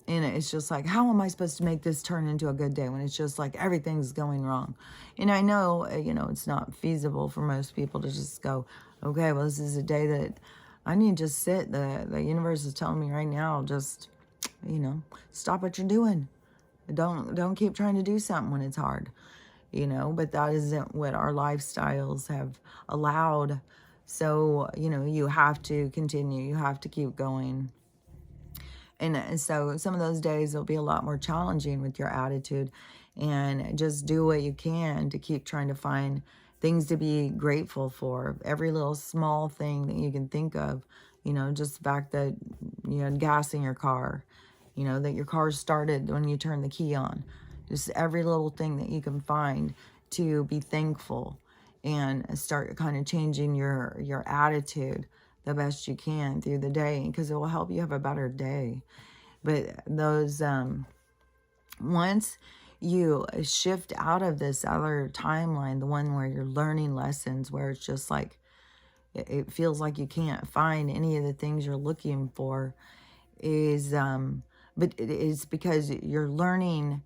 and it's just like, how am I supposed to make this turn into a good day when it's just like everything's going wrong? And I know, you know, it's not feasible for most people to just go, okay, well, this is a day that I need to just sit. The universe is telling me right now, just, you know, stop what you're doing. Don't keep trying to do something when it's hard, you know, but that isn't what our lifestyles have allowed. So, you know, you have to continue. You have to keep going. And so some of those days will be a lot more challenging with your attitude, and just do what you can to keep trying to find things to be grateful for. Every little small thing that you can think of, you know, just the fact that you had gas in your car, you know, that your car started when you turned the key on. Just every little thing that you can find to be thankful, and start kind of changing your attitude the best you can through the day, because it will help you have a better day. But those, once you shift out of this other timeline, the one where you're learning lessons, where it's just like, it feels like you can't find any of the things you're looking for, is, but it's because you're learning,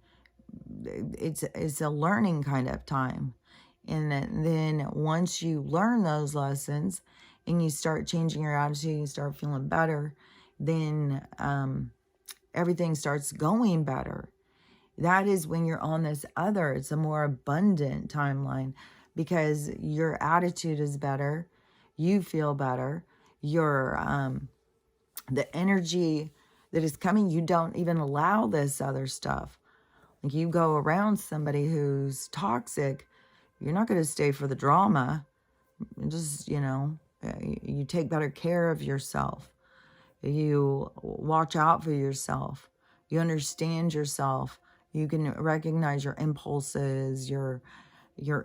it's a learning kind of time. And then once you learn those lessons and you start changing your attitude, you start feeling better, then everything starts going better. That is when you're on this other, it's a more abundant timeline because your attitude is better, you feel better, your the energy that is coming, you don't even allow this other stuff. Like you go around somebody who's toxic, you're not going to stay for the drama. Just, you take better care of yourself. You watch out for yourself. You understand yourself. You can recognize your impulses, your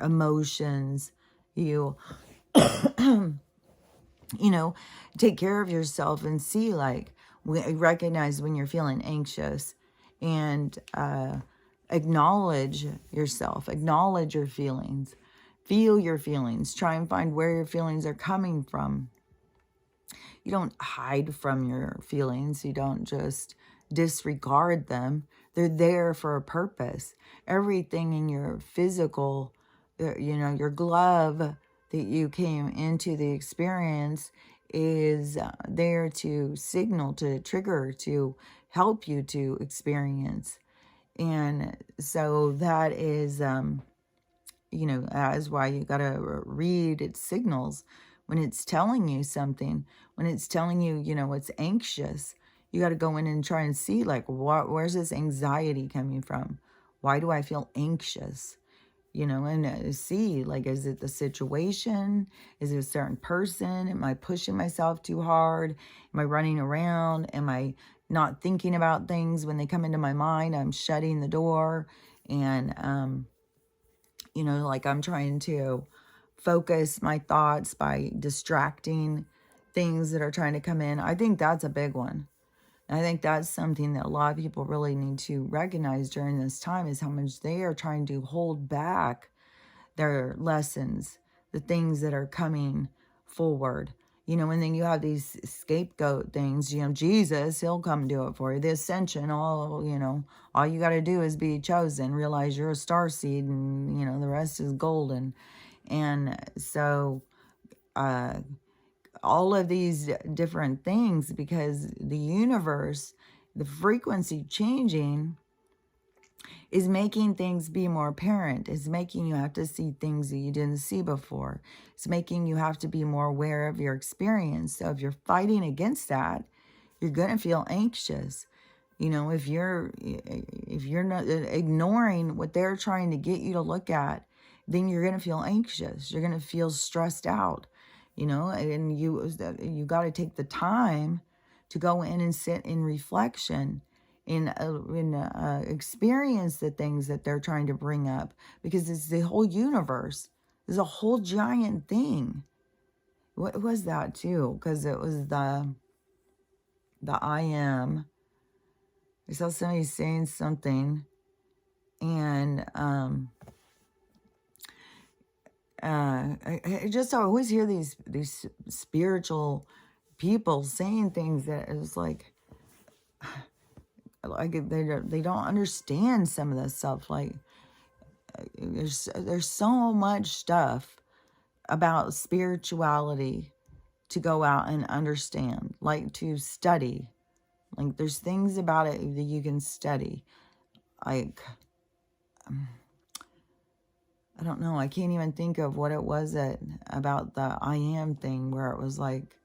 emotions. You, take care of yourself and see, like, recognize when you're feeling anxious and acknowledge yourself, acknowledge your feelings, feel your feelings, try and find where your feelings are coming from. You don't hide from your feelings. You don't just disregard them. They're there for a purpose. Everything in your physical, your glove that you came into the experience is there to signal, to trigger, to help you to experience. And so that is, that is why you got to read its signals. When it's telling you something, when it's telling you, it's anxious, you got to go in and try and see, like, where's this anxiety coming from? Why do I feel anxious? And see, like, is it the situation? Is it a certain person? Am I pushing myself too hard? Am I running around? Am I not thinking about things when they come into my mind? I'm shutting the door and, like I'm trying to focus my thoughts by distracting things that are trying to come in. I think that's a big one. And I think that's something that a lot of people really need to recognize during this time is how much they are trying to hold back their lessons, the things that are coming forward. And then you have these scapegoat things, Jesus, he'll come do it for you. The ascension, all you got to do is be chosen, realize you're a starseed and, the rest is golden. And so, all of these different things, because the universe, the frequency changing is making things be more apparent. It's making you have to see things that you didn't see before. It's making you have to be more aware of your experience. So if you're fighting against that, you're going to feel anxious. If you're not ignoring what they're trying to get you to look at, then you're going to feel anxious. You're going to feel stressed out, and you got to take the time to go in and sit in reflection in experience the things that they're trying to bring up, because it's the whole universe. There's a whole giant thing. What was that too? Because it was the I am. I saw somebody saying something, and I always hear these spiritual people saying things that is like they don't understand some of this stuff. Like there's so much stuff about spirituality to go out and understand, like to study. Like there's things about it that you can study. Like I don't know. I can't even think of what it was about the I am thing where it was like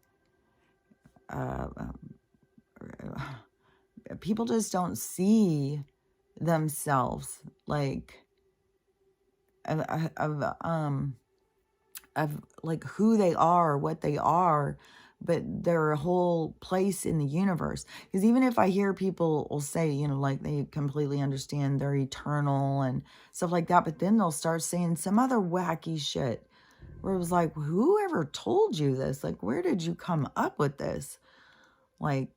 people just don't see themselves like of like who they are, what they are, but they're a whole place in the universe. Because even if I hear people will say, like they completely understand they're eternal and stuff like that, but then they'll start saying some other wacky shit where it was like, whoever told you this? Like, where did you come up with this? Like,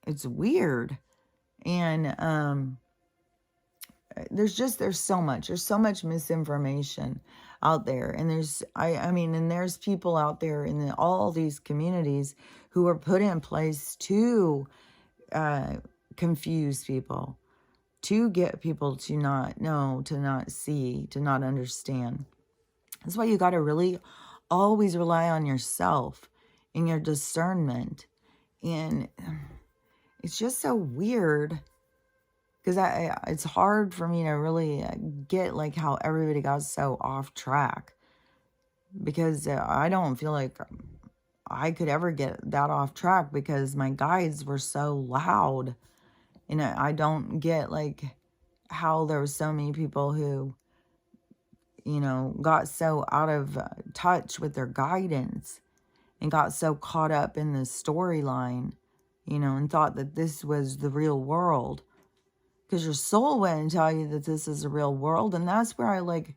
it's weird. And there's so much misinformation out there, and there's people out there in all these communities who are put in place to confuse people, to get people to not know, to not see, to not understand. That's why you got to really always rely on yourself. in your discernment. And it's just so weird because it's hard for me to really get like how everybody got so off track, because I don't feel like I could ever get that off track because my guides were so loud. And I don't get like how there was so many people who, you know, got so out of touch with their guidance and got so caught up in the storyline, you know, and thought that this was the real world. Because your soul wouldn't tell you that this is the real world. And that's where I like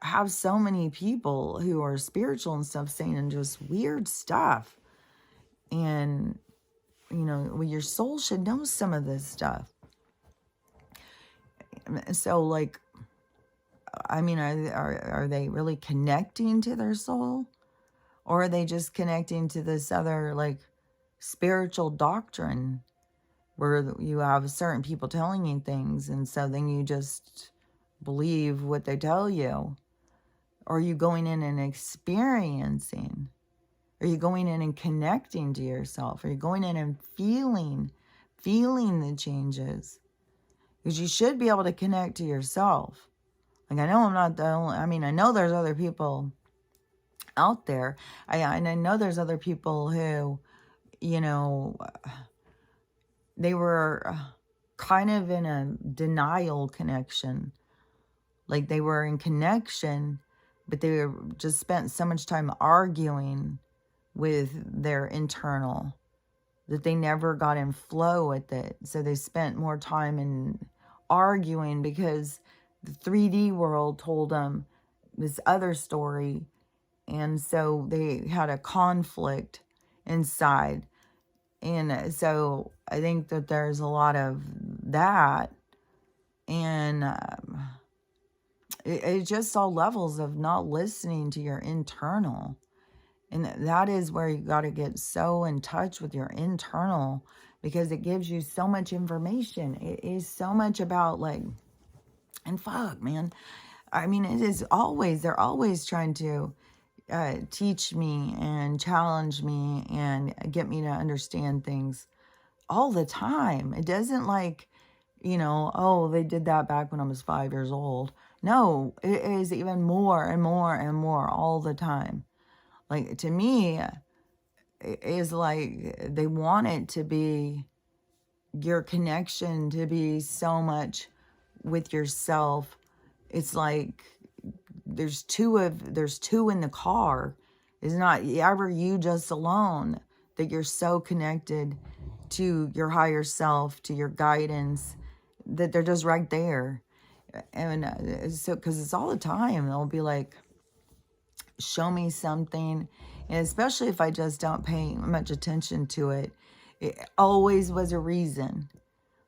have so many people who are spiritual and stuff saying just weird stuff. And, you know, well, your soul should know some of this stuff. So, like, I mean, are they really connecting to their soul? Or are they just connecting to this other, like, spiritual doctrine where you have certain people telling you things, and so then you just believe what they tell you? Or are you going in and experiencing? Are you going in and connecting to yourself? Are you going in and feeling the changes? Because you should be able to connect to yourself. Like, I know I'm not the only, I mean, I know there's other people out there. I know there's other people who, you know, they were kind of in a denial connection. Like, they were in connection, but they were just spent so much time arguing with their internal that they never got in flow with it. So they spent more time in arguing because the 3D world told them this other story. And so they had a conflict inside. And so I think that there's a lot of that. And it's just all levels of not listening to your internal. And that is where you got to get so in touch with your internal, because it gives you so much information. It is so much about, like, and fuck, man. I mean, it is always, they're always trying to teach me and challenge me and get me to understand things all the time. It doesn't like, you know, oh, they did that back when I was 5 years old. No, it is even more and more and more all the time. Like, to me, it is like they want it to be your connection to be so much with yourself. It's like there's two in the car. It's not ever you just alone, that you're so connected to your higher self, to your guidance, that they're just right there. And so, because it's all the time, they'll be like, show me something. And especially if I just don't pay much attention to it, it always was a reason.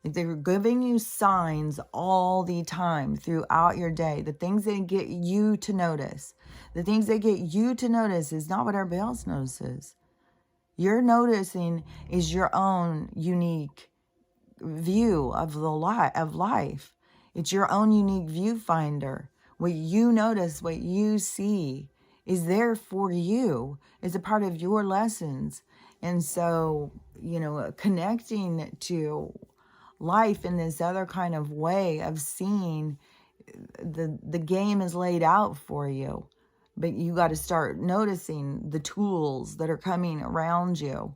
Like, they were giving you signs all the time throughout your day. The things that get you to notice. The things that get you to notice is not what everybody else notices. You're noticing is your own unique view of life. It's your own unique viewfinder. What you notice, what you see, is there for you. It's a part of your lessons. And so, you know, connecting to life in this other kind of way of seeing the game is laid out for you, but you got to start noticing the tools that are coming around you.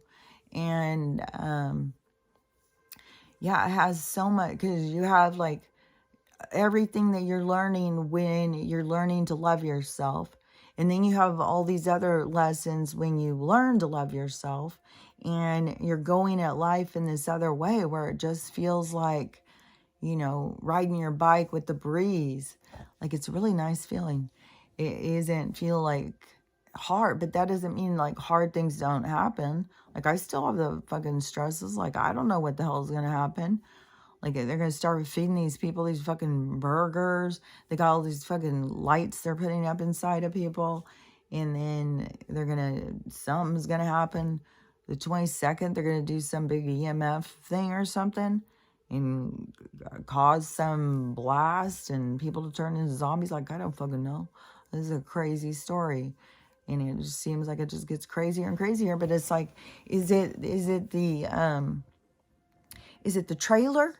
And yeah, it has so much, because you have like everything that you're learning when you're learning to love yourself. And then you have all these other lessons when you learn to love yourself, and you're going at life in this other way where it just feels like, you know, riding your bike with the breeze. Like, it's a really nice feeling. It isn't feel like hard, but that doesn't mean like hard things don't happen. Like, I still have the fucking stresses. Like, I don't know what the hell is going to happen. Like, they're going to start feeding these people these fucking burgers. They got all these fucking lights they're putting up inside of people. And then they're going to, something's going to happen. The 22nd, they're going to do some big EMF thing or something and cause some blast and people to turn into zombies. Like, I don't fucking know. This is a crazy story. And it just seems like it just gets crazier and crazier. But it's like, is it the trailer?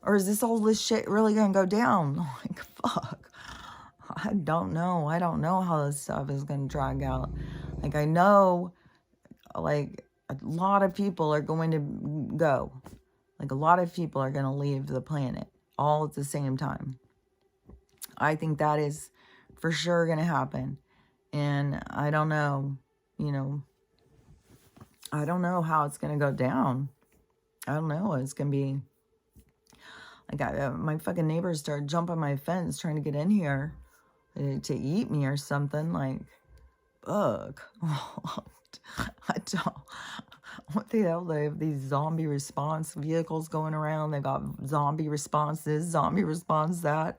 Or is this shit really gonna go down? Like, fuck. I don't know. I don't know how this stuff is gonna drag out. Like, I know, like, a lot of people are going to go. Like, a lot of people are gonna leave the planet all at the same time. I think that is for sure gonna happen. And I don't know, I don't know how it's gonna go down. I don't know. It's gonna be like, my fucking neighbors started jumping my fence trying to get in here to eat me or something. Like, fuck. I don't. What the hell? They have these zombie response vehicles going around. They got zombie response this, zombie response that.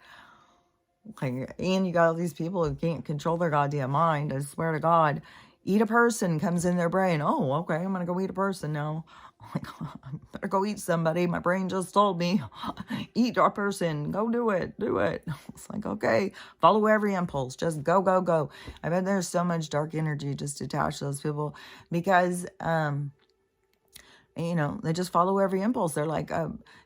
Like, and you got all these people who can't control their goddamn mind. I swear to God, eat a person comes in their brain. Oh, okay, I'm gonna go eat a person now. Like, I better go eat somebody. My brain just told me, eat a person. Go do it. Do it. It's like, okay, follow every impulse. Just go, go, go. I bet there's so much dark energy just attached to those people because, they just follow every impulse. They're like,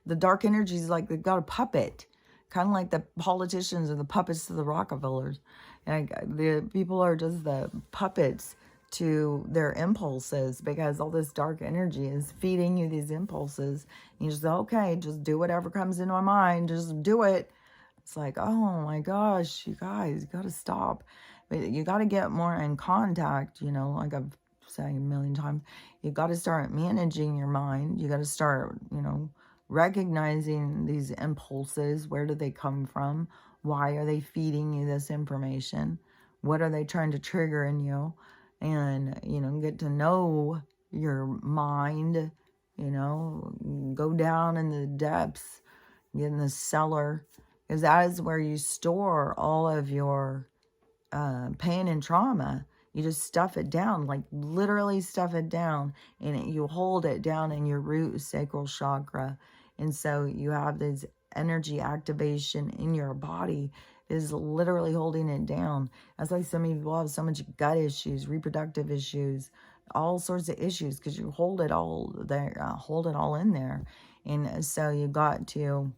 the dark energy is like they've got a puppet. Kind of like the politicians and the puppets to the Rockefellers. And the people are just the puppets to their impulses because all this dark energy is feeding you these impulses. And you just say, okay, just do whatever comes into my mind. Just do it. It's like, oh my gosh, you guys, you got to stop. But you got to get more in contact, like I've said a million times. You got to start managing your mind. You got to start, recognizing these impulses. Where do they come from? Why are they feeding you this information? What are they trying to trigger in you? And, get to know your mind, go down in the depths, get in the cellar, because that is where you store all of your pain and trauma. You just stuff it down, like literally stuff it down, and you hold it down in your root sacral chakra. And so you have this energy activation in your body is literally holding it down. That's why so many people have so much gut issues, reproductive issues, all sorts of issues, because you hold it all there, hold it all in there. And so you got to,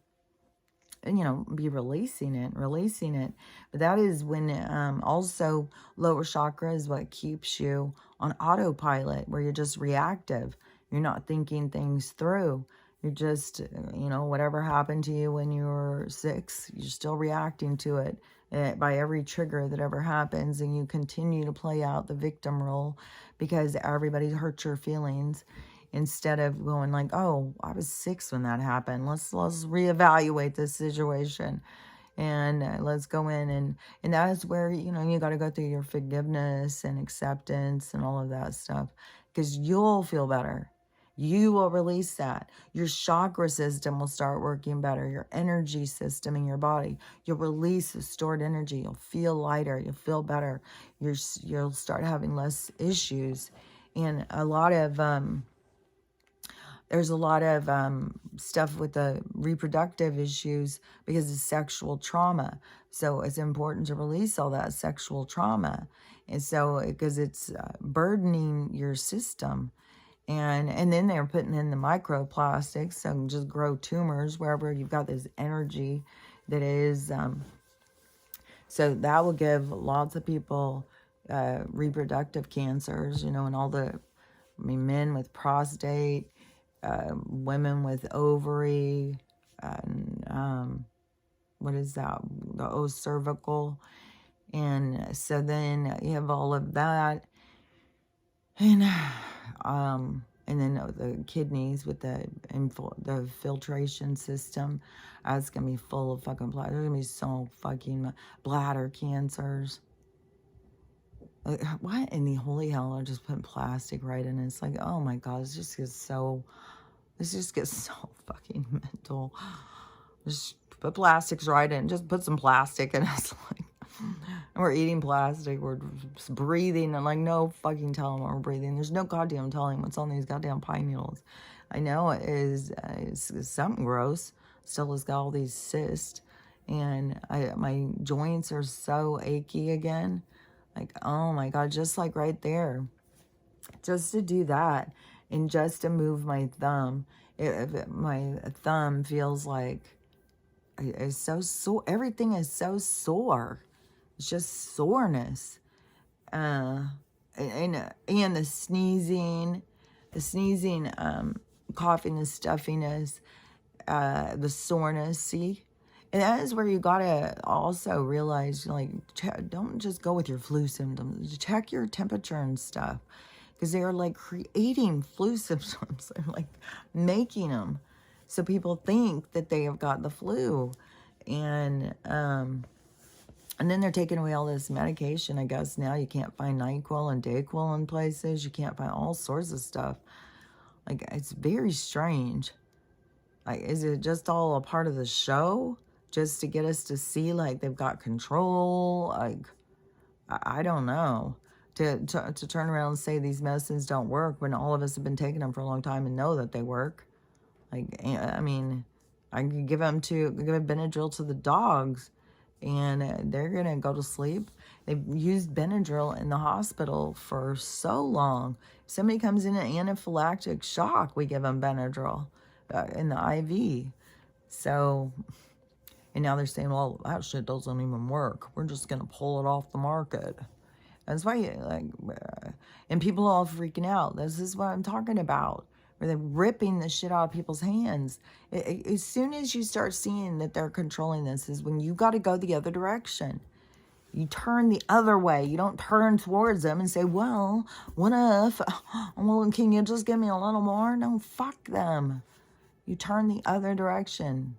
be releasing it. But that is when also lower chakra is what keeps you on autopilot, where you're just reactive. You're not thinking things through. You're just, whatever happened to you when you were 6, you're still reacting to it by every trigger that ever happens. And you continue to play out the victim role because everybody hurt your feelings. Instead of going like, oh, I was 6 when that happened. Let's reevaluate this situation. And let's go in. And that is where, you got to go through your forgiveness and acceptance and all of that stuff. Because you'll feel better. You will release that. Your chakra system will start working better. Your energy system in your body. You'll release the stored energy. You'll feel lighter. You'll feel better. You'll start having less issues. And a lot of, there's a lot of stuff with the reproductive issues because of sexual trauma. So it's important to release all that sexual trauma. And so, because it's burdening your system. And then they're putting in the microplastics, so just grow tumors wherever you've got this energy that is. So that will give lots of people reproductive cancers, and all men with prostate, women with ovary, and what is that? The cervical. And so then you have all of that. And then the kidneys with the filtration system. It's going to be full of fucking bladder. There's going to be so fucking bladder cancers. What in the holy hell are just putting plastic right in it? It's like, oh my God, this just gets so fucking mental. Just put plastics right in. Just put some plastic in. It's like, and we're eating plastic, we're just breathing, and like, no fucking telling what we're breathing. There's no goddamn telling what's on these goddamn pine needles. I know it is something gross. Still has got all these cysts, and my joints are so achy again. Like, oh my God, just like right there. Just to do that and just to move my thumb. My thumb feels like it's so sore. Everything is so sore. It's just soreness. Uh, and the sneezing, coughing, the stuffiness, the soreness. See, and that is where you gotta also realize, like, don't just go with your flu symptoms. Check your temperature and stuff, because they are like creating flu symptoms. They're like making them so people think that they have got the flu, and then they're taking away all this medication. I guess now you can't find NyQuil and DayQuil in places. You can't find all sorts of stuff. Like, it's very strange. Like, is it just all a part of the show? Just to get us to see, like, they've got control? Like, I don't know. To turn around and say these medicines don't work when all of us have been taking them for a long time and know that they work. Like, I mean, I could give a Benadryl to the dogs, and they're going to go to sleep. They've used Benadryl in the hospital for so long. If somebody comes in an anaphylactic shock, we give them Benadryl in the IV. So, and now they're saying, well, that shit doesn't even work. We're just going to pull it off the market. That's why, and people are all freaking out. This is what I'm talking about, where they're ripping the shit out of people's hands. As soon as you start seeing that they're controlling this is when you got to go the other direction. You turn the other way. You don't turn towards them and say, well, what if, well, can you just give me a little more? No, fuck them. You turn the other direction.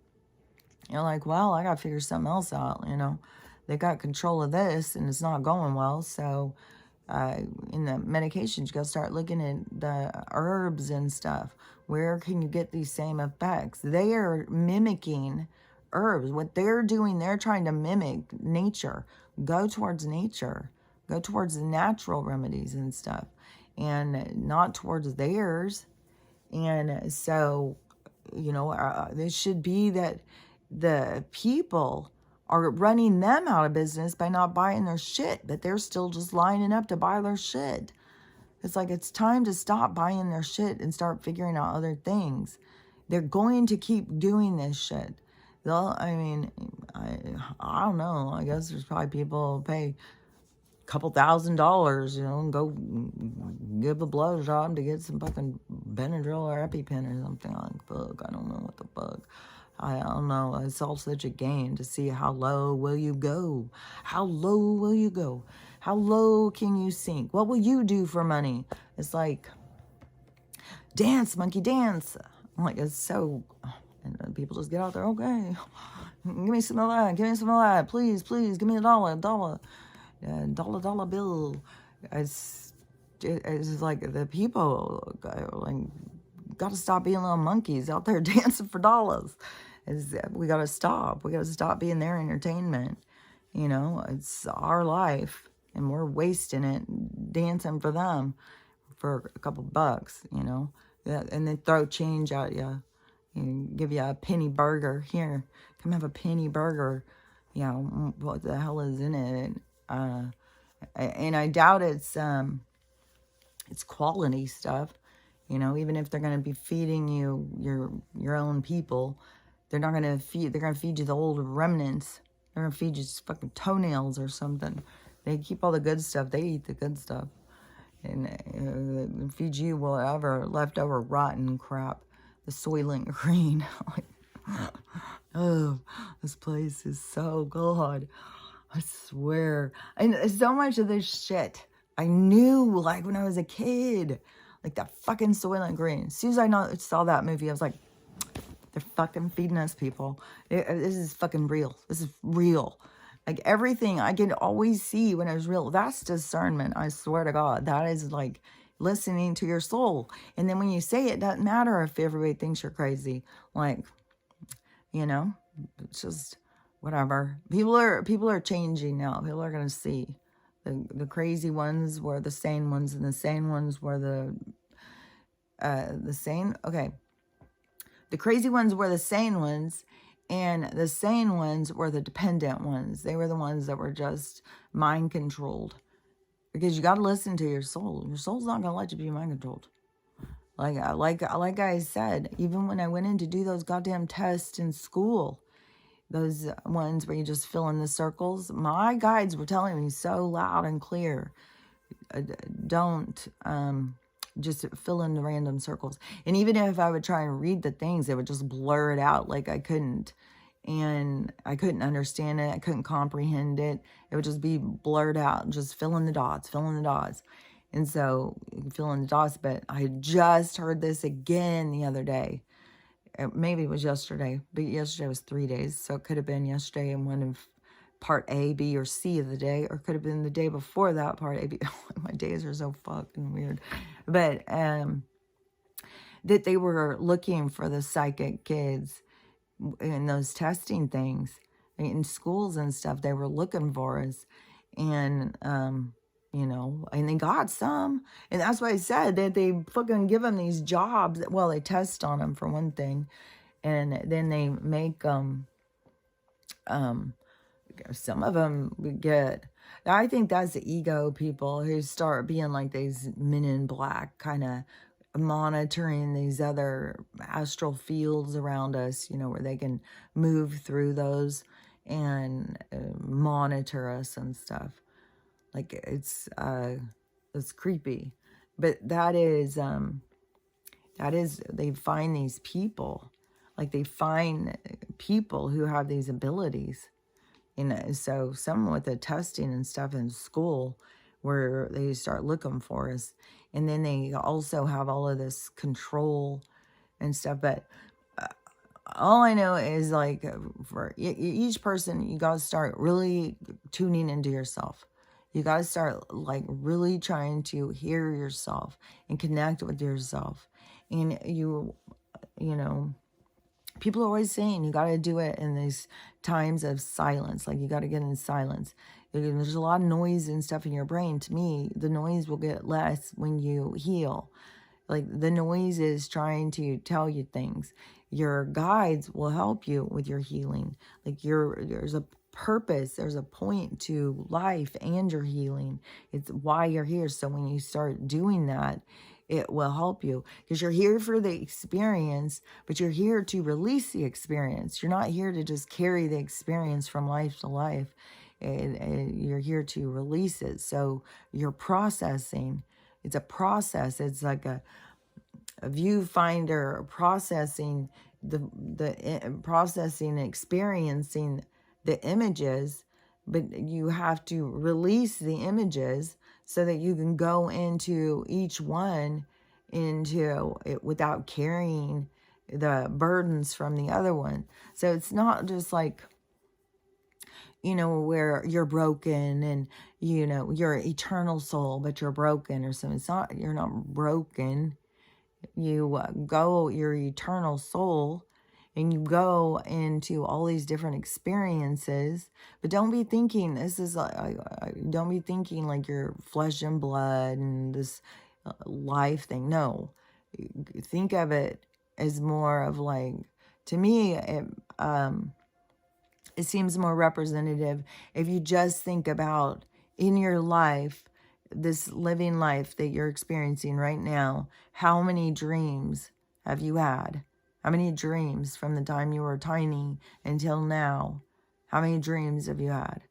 You're like, well, I got to figure something else out, you know. They got control of this and it's not going well. So in the medications, you got to start looking at the herbs and stuff. Where can you get these same effects? They are mimicking herbs. What they're doing, they're trying to mimic nature. Go towards nature. Go towards the natural remedies and stuff. And not towards theirs. And so, you know, it should be that the people are running them out of business by not buying their shit, but they're still just lining up to buy their shit. It's like, it's time to stop buying their shit and start figuring out other things. They're going to keep doing this shit. They'll, I mean, I don't know. I guess there's probably people who pay a couple $1,000s, you know, and go give a blow job to get some fucking Benadryl or EpiPen or something. Like, fuck, I don't know what the fuck. I don't know. It's all such a game to see how low will you go? How low will you go? How low can you sink? What will you do for money? It's like, dance, monkey, dance. I'm like, it's so, and people just get out there, okay, give me some of that, give me some of that, please, please, give me a dollar bill. It's like the people, like, got to stop being little monkeys out there dancing for dollars. We got to stop. We got to stop being their entertainment. You know, it's our life, and we're wasting it dancing for them for a couple bucks, you know. Yeah, and then throw change at you. Give you a penny burger. Here, come have a penny burger. You know, what the hell is in it? And I doubt it's quality stuff. You know, even if they're going to be feeding you your own people, they're not going to feed, they're going to feed you the old remnants. They're going to feed you fucking toenails or something. They keep all the good stuff. They eat the good stuff. And feed you whatever leftover rotten crap. The Soylent Green. Oh, this place is so good. I swear. And so much of this shit I knew, like, when I was a kid. Like that fucking Soylent Green. As soon as I saw that movie, I was like, they're fucking feeding us, people. This is fucking real. This is real. Like, everything I can always see when it was real. That's discernment, I swear to God. That is like listening to your soul. And then when you say it, doesn't matter if everybody thinks you're crazy. Like, you know, it's just whatever. People are changing now. People are going to see. The crazy ones were the sane ones, and the sane ones were the sane. Okay. The crazy ones were the sane ones, and the sane ones were the dependent ones. They were the ones that were just mind controlled. because you got to listen to your soul. Your soul's not going to let you be mind controlled. Like I said, even when I went in to do those goddamn tests in school, those ones where you just fill in the circles, my guides were telling me so loud and clear, don't just fill in the random circles. And even if I would try and read the things, they would just blur it out. Like I couldn't. And I couldn't understand it. I couldn't comprehend it. It would just be blurred out. Just fill in the dots, fill in the dots. And so you can fill in the dots. But I had just heard this again the other day. Maybe it was yesterday. But yesterday was 3 days. So it could have been yesterday in one of part A, B, or C of the day. Or could have been the day before that, part A, B. My days are so fucking weird. But that they were looking for the psychic kids in those testing things in schools and stuff. They were looking for us, and you know, and they got some, and that's why I said that they fucking give them these jobs. Well, they test on them for one thing, and then they make some of them get. I think that's the ego people who start being like these men in black, kind of monitoring these other astral fields around us, you know, where they can move through those and monitor us and stuff. Like it's creepy, but that is they find these people, like they find people who have these abilities. You know, so some with the testing and stuff in school where they start looking for us. And then they also have all of this control and stuff. But all I know is like for each person, you got to start really tuning into yourself. You got to start like really trying to hear yourself and connect with yourself. And you know, people are always saying you got to do it in these times of silence. Like you got to get in silence. There's a lot of noise and stuff in your brain. To me, the noise will get less when you heal. Like the noise is trying to tell you things. Your guides will help you with your healing. Like there's a purpose, there's a point to life and your healing. It's why you're here. So when you start doing that, it will help you, because you're here for the experience, but you're here to release the experience. You're not here to just carry the experience from life to life. And you're here to release it. So you're processing. It's a process. It's like a viewfinder processing processing, experiencing the images, but you have to release the images so that you can go into each one into it without carrying the burdens from the other one. So it's not just like, you know, where you're broken and, you know, you're an eternal soul, but you're broken or something. It's not, you're not broken. You go, your eternal soul, and you go into all these different experiences, but don't be thinking this is like, don't be thinking like you're flesh and blood and this life thing. No, think of it as more of like, to me, it seems more representative if you just think about in your life, this living life that you're experiencing right now, how many dreams have you had? How many dreams from the time you were tiny until now? How many dreams have you had?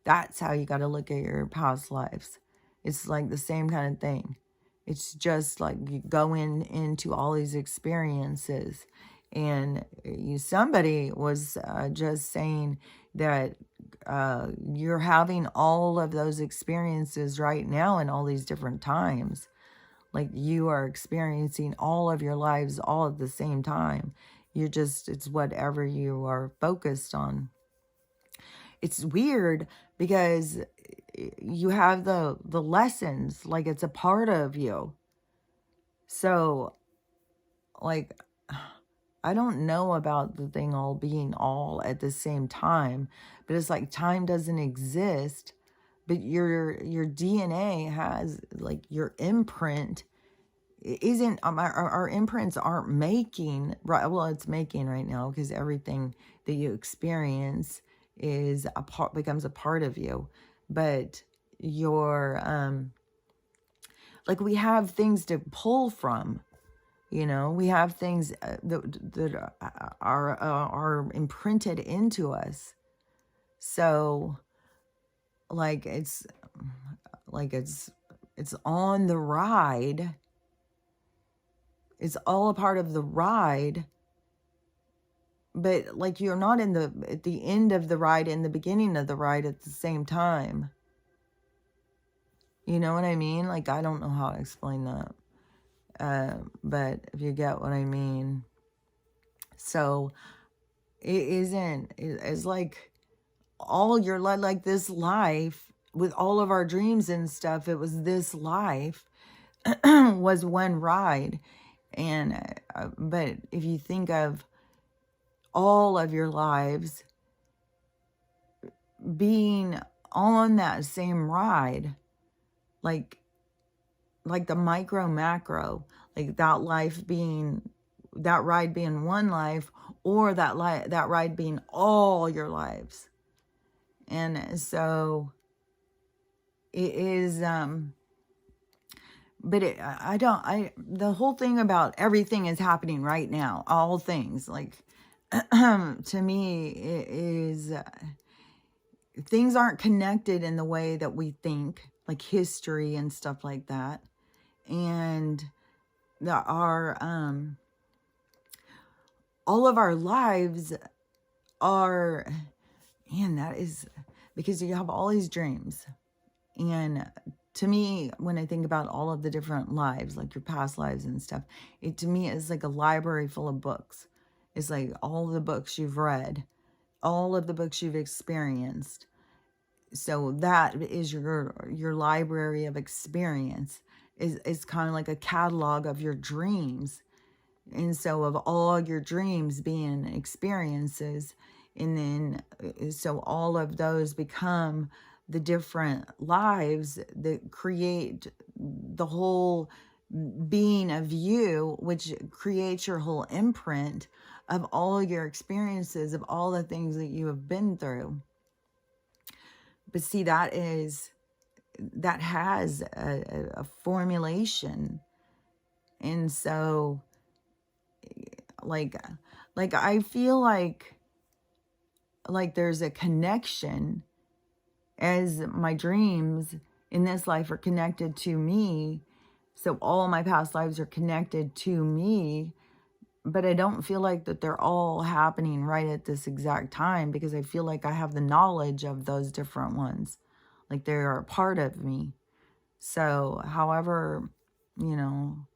That's how you got to look at your past lives. It's like the same kind of thing. It's just like you go into all these experiences. And somebody was just saying that you're having all of those experiences right now in all these different times. Like you are experiencing all of your lives all at the same time. It's whatever you are focused on. It's weird because you have the lessons, like it's a part of you. So, like, I don't know about the thing all being all at the same time, but it's like time doesn't exist, but your DNA has, like, your imprint isn't, our imprints aren't making, right? Well, it's making right now because everything that you experience is becomes a part of you, but your, like we have things to pull from, you know, we have things that are imprinted into us. So like it's it's on the ride. It's all a part of the ride. But like you're not at the end of the ride and the beginning of the ride at the same time. You know what I mean? Like, I don't know how to explain that. But if you get what I mean. So it's like all your life, like this life with all of our dreams and stuff. It was this life was one ride. And, but if you think of all of your lives being on that same ride, like the micro macro, like that life being, that ride being one life, or that ride being all your lives. And so it is, but the whole thing about everything is happening right now, all things, like, to me, it is, things aren't connected in the way that we think, like history and stuff like that. And there are, all of our lives are, man, that is, because you have all these dreams. And to me, when I think about all of the different lives, like your past lives and stuff, it to me is like a library full of books. It's like all the books you've read, all of the books you've experienced. So that is your library of experience. Is kind of like a catalog of your dreams. And so of all your dreams being experiences, and then so all of those become the different lives that create the whole being of you, which creates your whole imprint of all your experiences, of all the things that you have been through. But see, that has a formulation. And so like I feel like there's a connection, as my dreams in this life are connected to me. So all my past lives are connected to me, but I don't feel like that they're all happening right at this exact time, because I feel like I have the knowledge of those different ones. Like they're a part of me. So however, you know,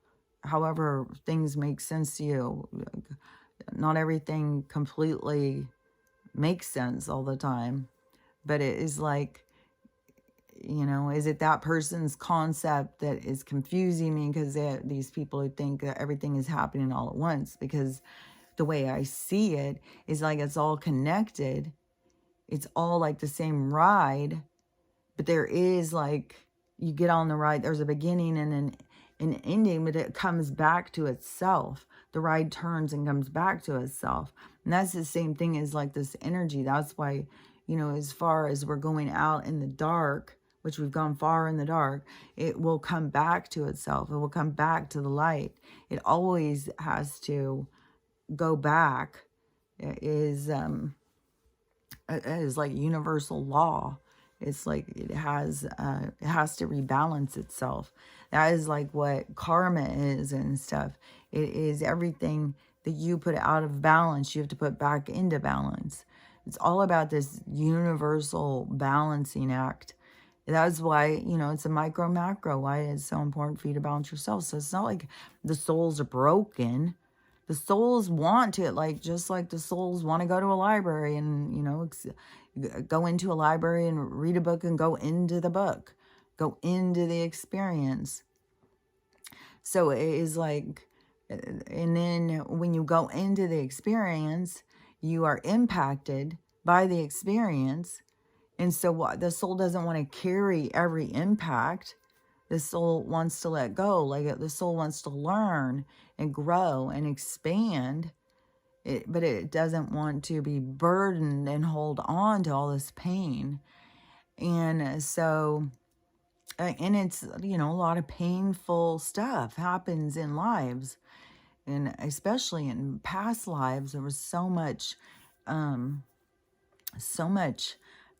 however things make sense to you, not everything completely makes sense all the time, but it is like, you know, is it that person's concept that is confusing me? Because these people who think that everything is happening all at once, because the way I see it is like it's all connected. It's all like the same ride, but there is like, you get on the ride, there's a beginning and an ending, but it comes back to itself. The ride turns and comes back to itself. And that's the same thing as like this energy. That's why, you know, as far as we're going out in the dark, which we've gone far in the dark, it will come back to itself. It will come back to the light. It always has to go back. It is like universal law. It's like it has to rebalance itself. That is like what karma is and stuff. It is everything that you put out of balance, you have to put back into balance. It's all about this universal balancing act. That's why, you know, it's a micro macro, why it's so important for you to balance yourself. So it's not like the souls are broken. The souls want to, like, just like the souls want to go to a library and, you know, go into a library and read a book and go into the book, go into the experience. So it is like, and then when you go into the experience, you are impacted by the experience. And so what the soul doesn't want to carry every impact. The soul wants to let go. Like the soul wants to learn and grow and expand. But it doesn't want to be burdened and hold on to all this pain. And so And it's, you know, a lot of painful stuff happens in lives, and especially in past lives. There was um, so much,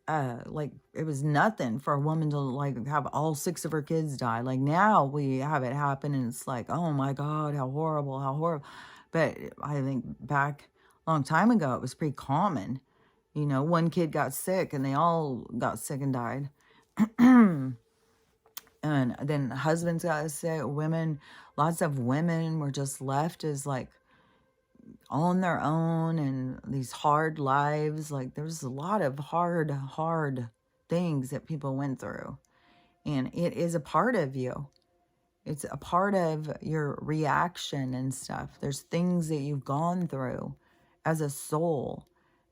like it was nothing for a woman to like have all 6 of her kids die. Like now we have it happen, and it's like, oh my God, how horrible, how horrible. But I think back a long time ago, it was pretty common. You know, one kid got sick, and they all got sick and died. And then husbands got sick, women, lots of women were just left as like on their own and these hard lives. Like there's a lot of hard things that people went through. And it is a part of you. It's a part of your reaction and stuff. There's things that you've gone through as a soul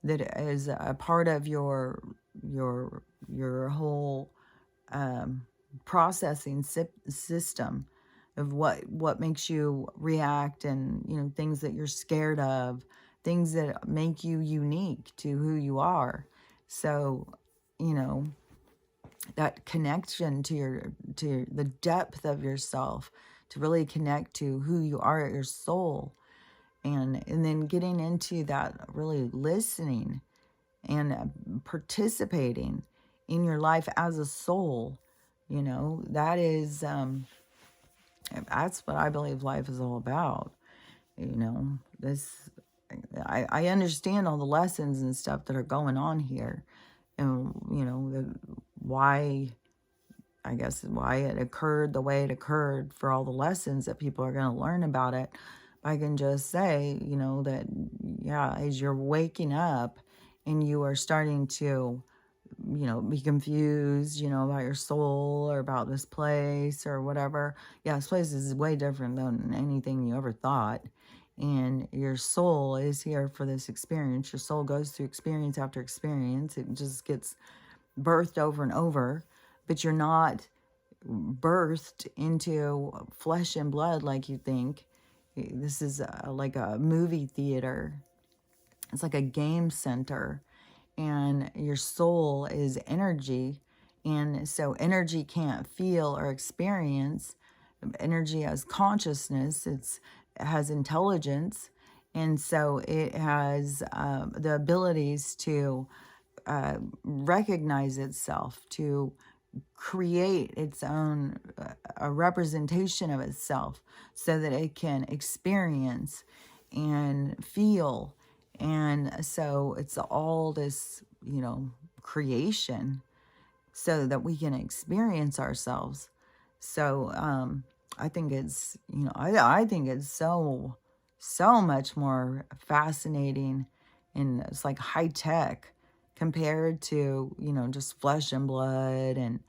that is a part of your whole processing system of what makes you react, and you know, things that you're scared of, things that make you unique to who you are. So, you know, that connection to the depth of yourself, to really connect to who you are at your soul, and then getting into that, really listening and participating in your life as a soul. You know, that's what I believe life is all about. You know, I understand all the lessons and stuff that are going on here, and you know, why, I guess, why it occurred the way it occurred, for all the lessons that people are going to learn about it. I can just say, you know, that yeah, as you're waking up and you are starting to, you know, be confused, you know, about your soul or about this place or whatever. Yeah, this place is way different than anything you ever thought. And your soul is here for this experience. Your soul goes through experience after experience. It just gets birthed over and over. But you're not birthed into flesh and blood like you think. This is like a movie theater. It's like a game center. And your soul is energy. And so energy can't feel or experience. Energy has consciousness. It has intelligence. And so it has the abilities to recognize itself, to create its own a representation of itself, so that it can experience and feel. And so it's all this, you know, creation, so that we can experience ourselves. So I think it's, you know, I think it's so much more fascinating, and it's like high tech compared to, you know, just flesh and blood, and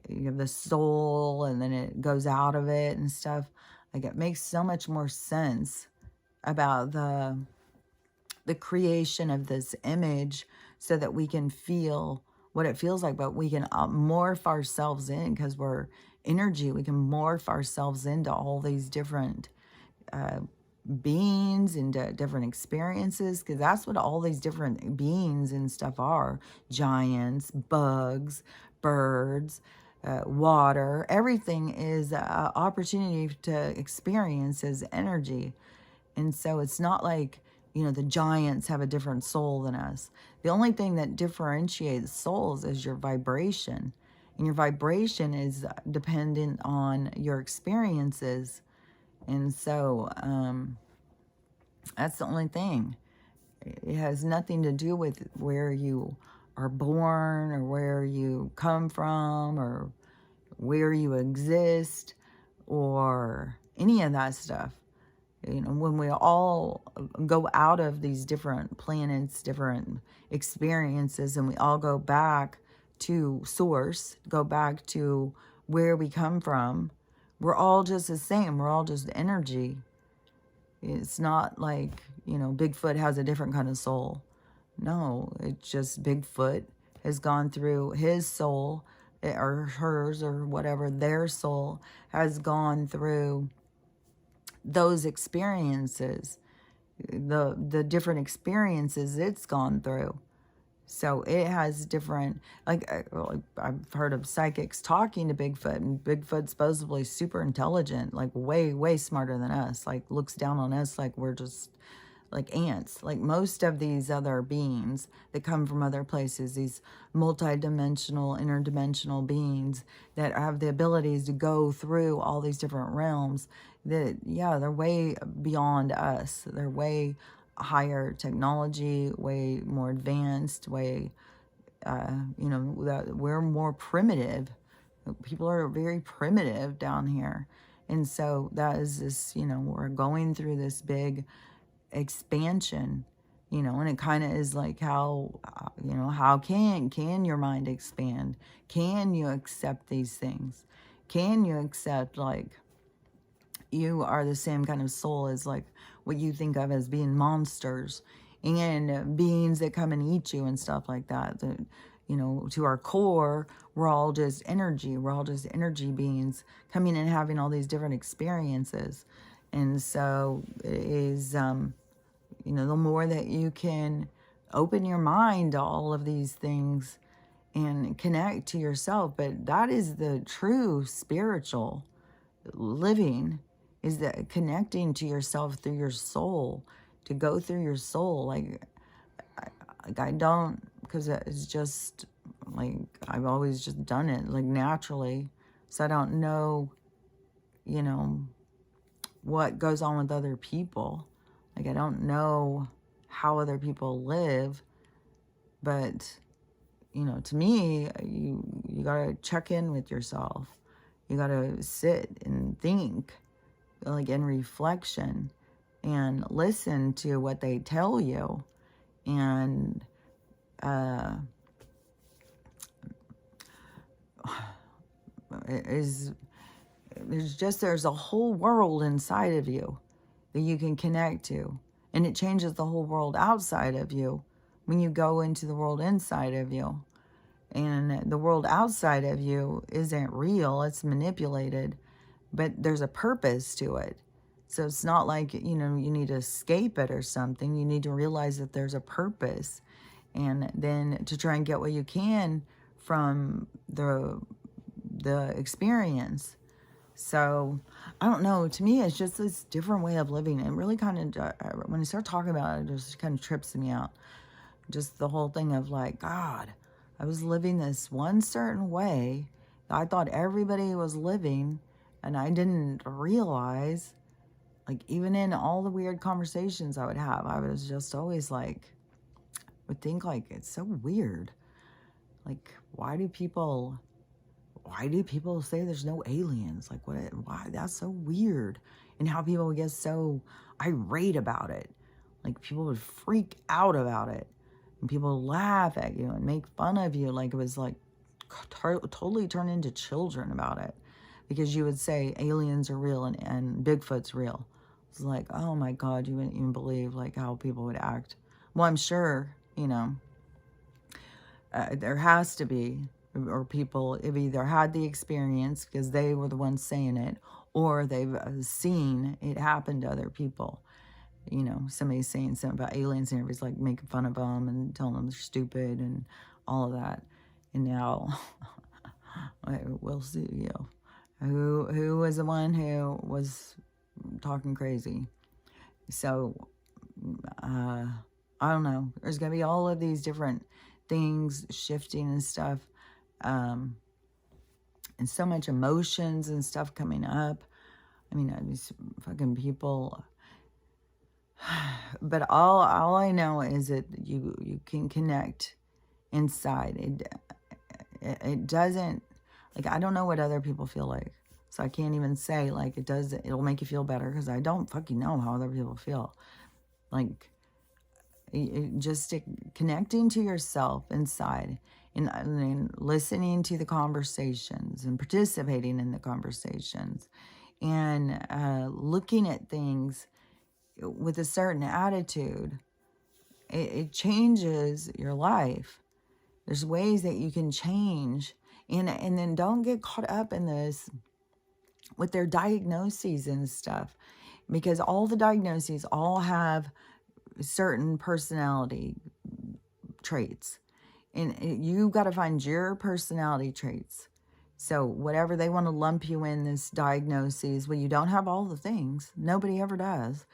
you have the soul, and then it goes out of it and stuff. Like it makes so much more sense about the creation of this image, so that we can feel what it feels like, but we can morph ourselves in, because we're energy. We can morph ourselves into all these different beings, into different experiences, because that's what all these different beings and stuff are. Giants, bugs, birds, water, everything is an opportunity to experience as energy. And so it's not like, you know, the giants have a different soul than us. The only thing that differentiates souls is your vibration. And your vibration is dependent on your experiences. And so that's the only thing. It has nothing to do with where you are born, or where you come from, or where you exist, or any of that stuff. You know, when we all go out of these different planets, different experiences, and we all go back to source, go back to where we come from, we're all just the same. We're all just energy. It's not like, you know, Bigfoot has a different kind of soul. No, it's just Bigfoot has gone through his soul, or hers, or whatever, their soul has gone through those experiences, the different experiences it's gone through. So it has different, like I've heard of psychics talking to Bigfoot, and Bigfoot's supposedly super intelligent, like way, way smarter than us, like looks down on us like we're just like ants. Like most of these other beings that come from other places, these multi-dimensional, interdimensional beings that have the abilities to go through all these different realms, that, yeah, they're way beyond us. They're way higher technology, way more advanced, way, that we're more primitive. People are very primitive down here. And so that is this, we're going through this big expansion, and it kind of is like how, how can your mind expand? Can you accept these things? Can you accept, like, you are the same kind of soul as, like, what you think of as being monsters and beings that come and eat you and stuff like that? To our core, we're all just energy. We're all just energy beings coming and having all these different experiences. And so it is, the more that you can open your mind to all of these things and connect to yourself. But that is the true spiritual living, is that connecting to yourself through your soul, to go through your soul. I don't, because it's just like, I've always just done it like naturally. So I don't know, what goes on with other people. Like, I don't know how other people live, but, to me, you gotta check in with yourself. You gotta sit and think, like, in reflection, and listen to what they tell you. And, there's a whole world inside of you that you can connect to. And it changes the whole world outside of you when you go into the world inside of you. And the world outside of you isn't real, it's manipulated, but there's a purpose to it. So it's not like, you need to escape it or something. You need to realize that there's a purpose, and then to try and get what you can from the experience. So, I don't know. To me, it's just this different way of living. It really kind of, when I start talking about it, it just kind of trips me out. Just the whole thing of, like, God, I was living this one certain way that I thought everybody was living, and I didn't realize, like, even in all the weird conversations I would have, I was just always like, would think, like, it's so weird. Like, why do people say there's no aliens? Like, why? That's so weird. And how people would get so irate about it. Like, people would freak out about it. And people would laugh at you and make fun of you. Like, it was like totally turn into children about it. Because you would say aliens are real and Bigfoot's real. It's like, oh my God, you wouldn't even believe, like, how people would act. Well, I'm sure, there has to be, or people have either had the experience because they were the ones saying it, or they've seen it happen to other people. Somebody's saying something about aliens and everybody's like making fun of them and telling them they're stupid and all of that. And now we'll see, who was the one who was talking crazy. So I don't know. There's gonna be all of these different things shifting and stuff. And so much emotions and stuff coming up. I mean, these fucking people. But all I know is that you can connect inside. It doesn't, like, I don't know what other people feel like. So I can't even say, like, it'll make you feel better, because I don't fucking know how other people feel. Like, just connecting to yourself inside, and listening to the conversations and participating in the conversations, and looking at things with a certain attitude, it changes your life. There's ways that you can change, and then don't get caught up in this with their diagnoses and stuff, because all the diagnoses all have certain personality traits. And you got to find your personality traits. So whatever they want to lump you in this diagnosis, well, you don't have all the things. Nobody ever does.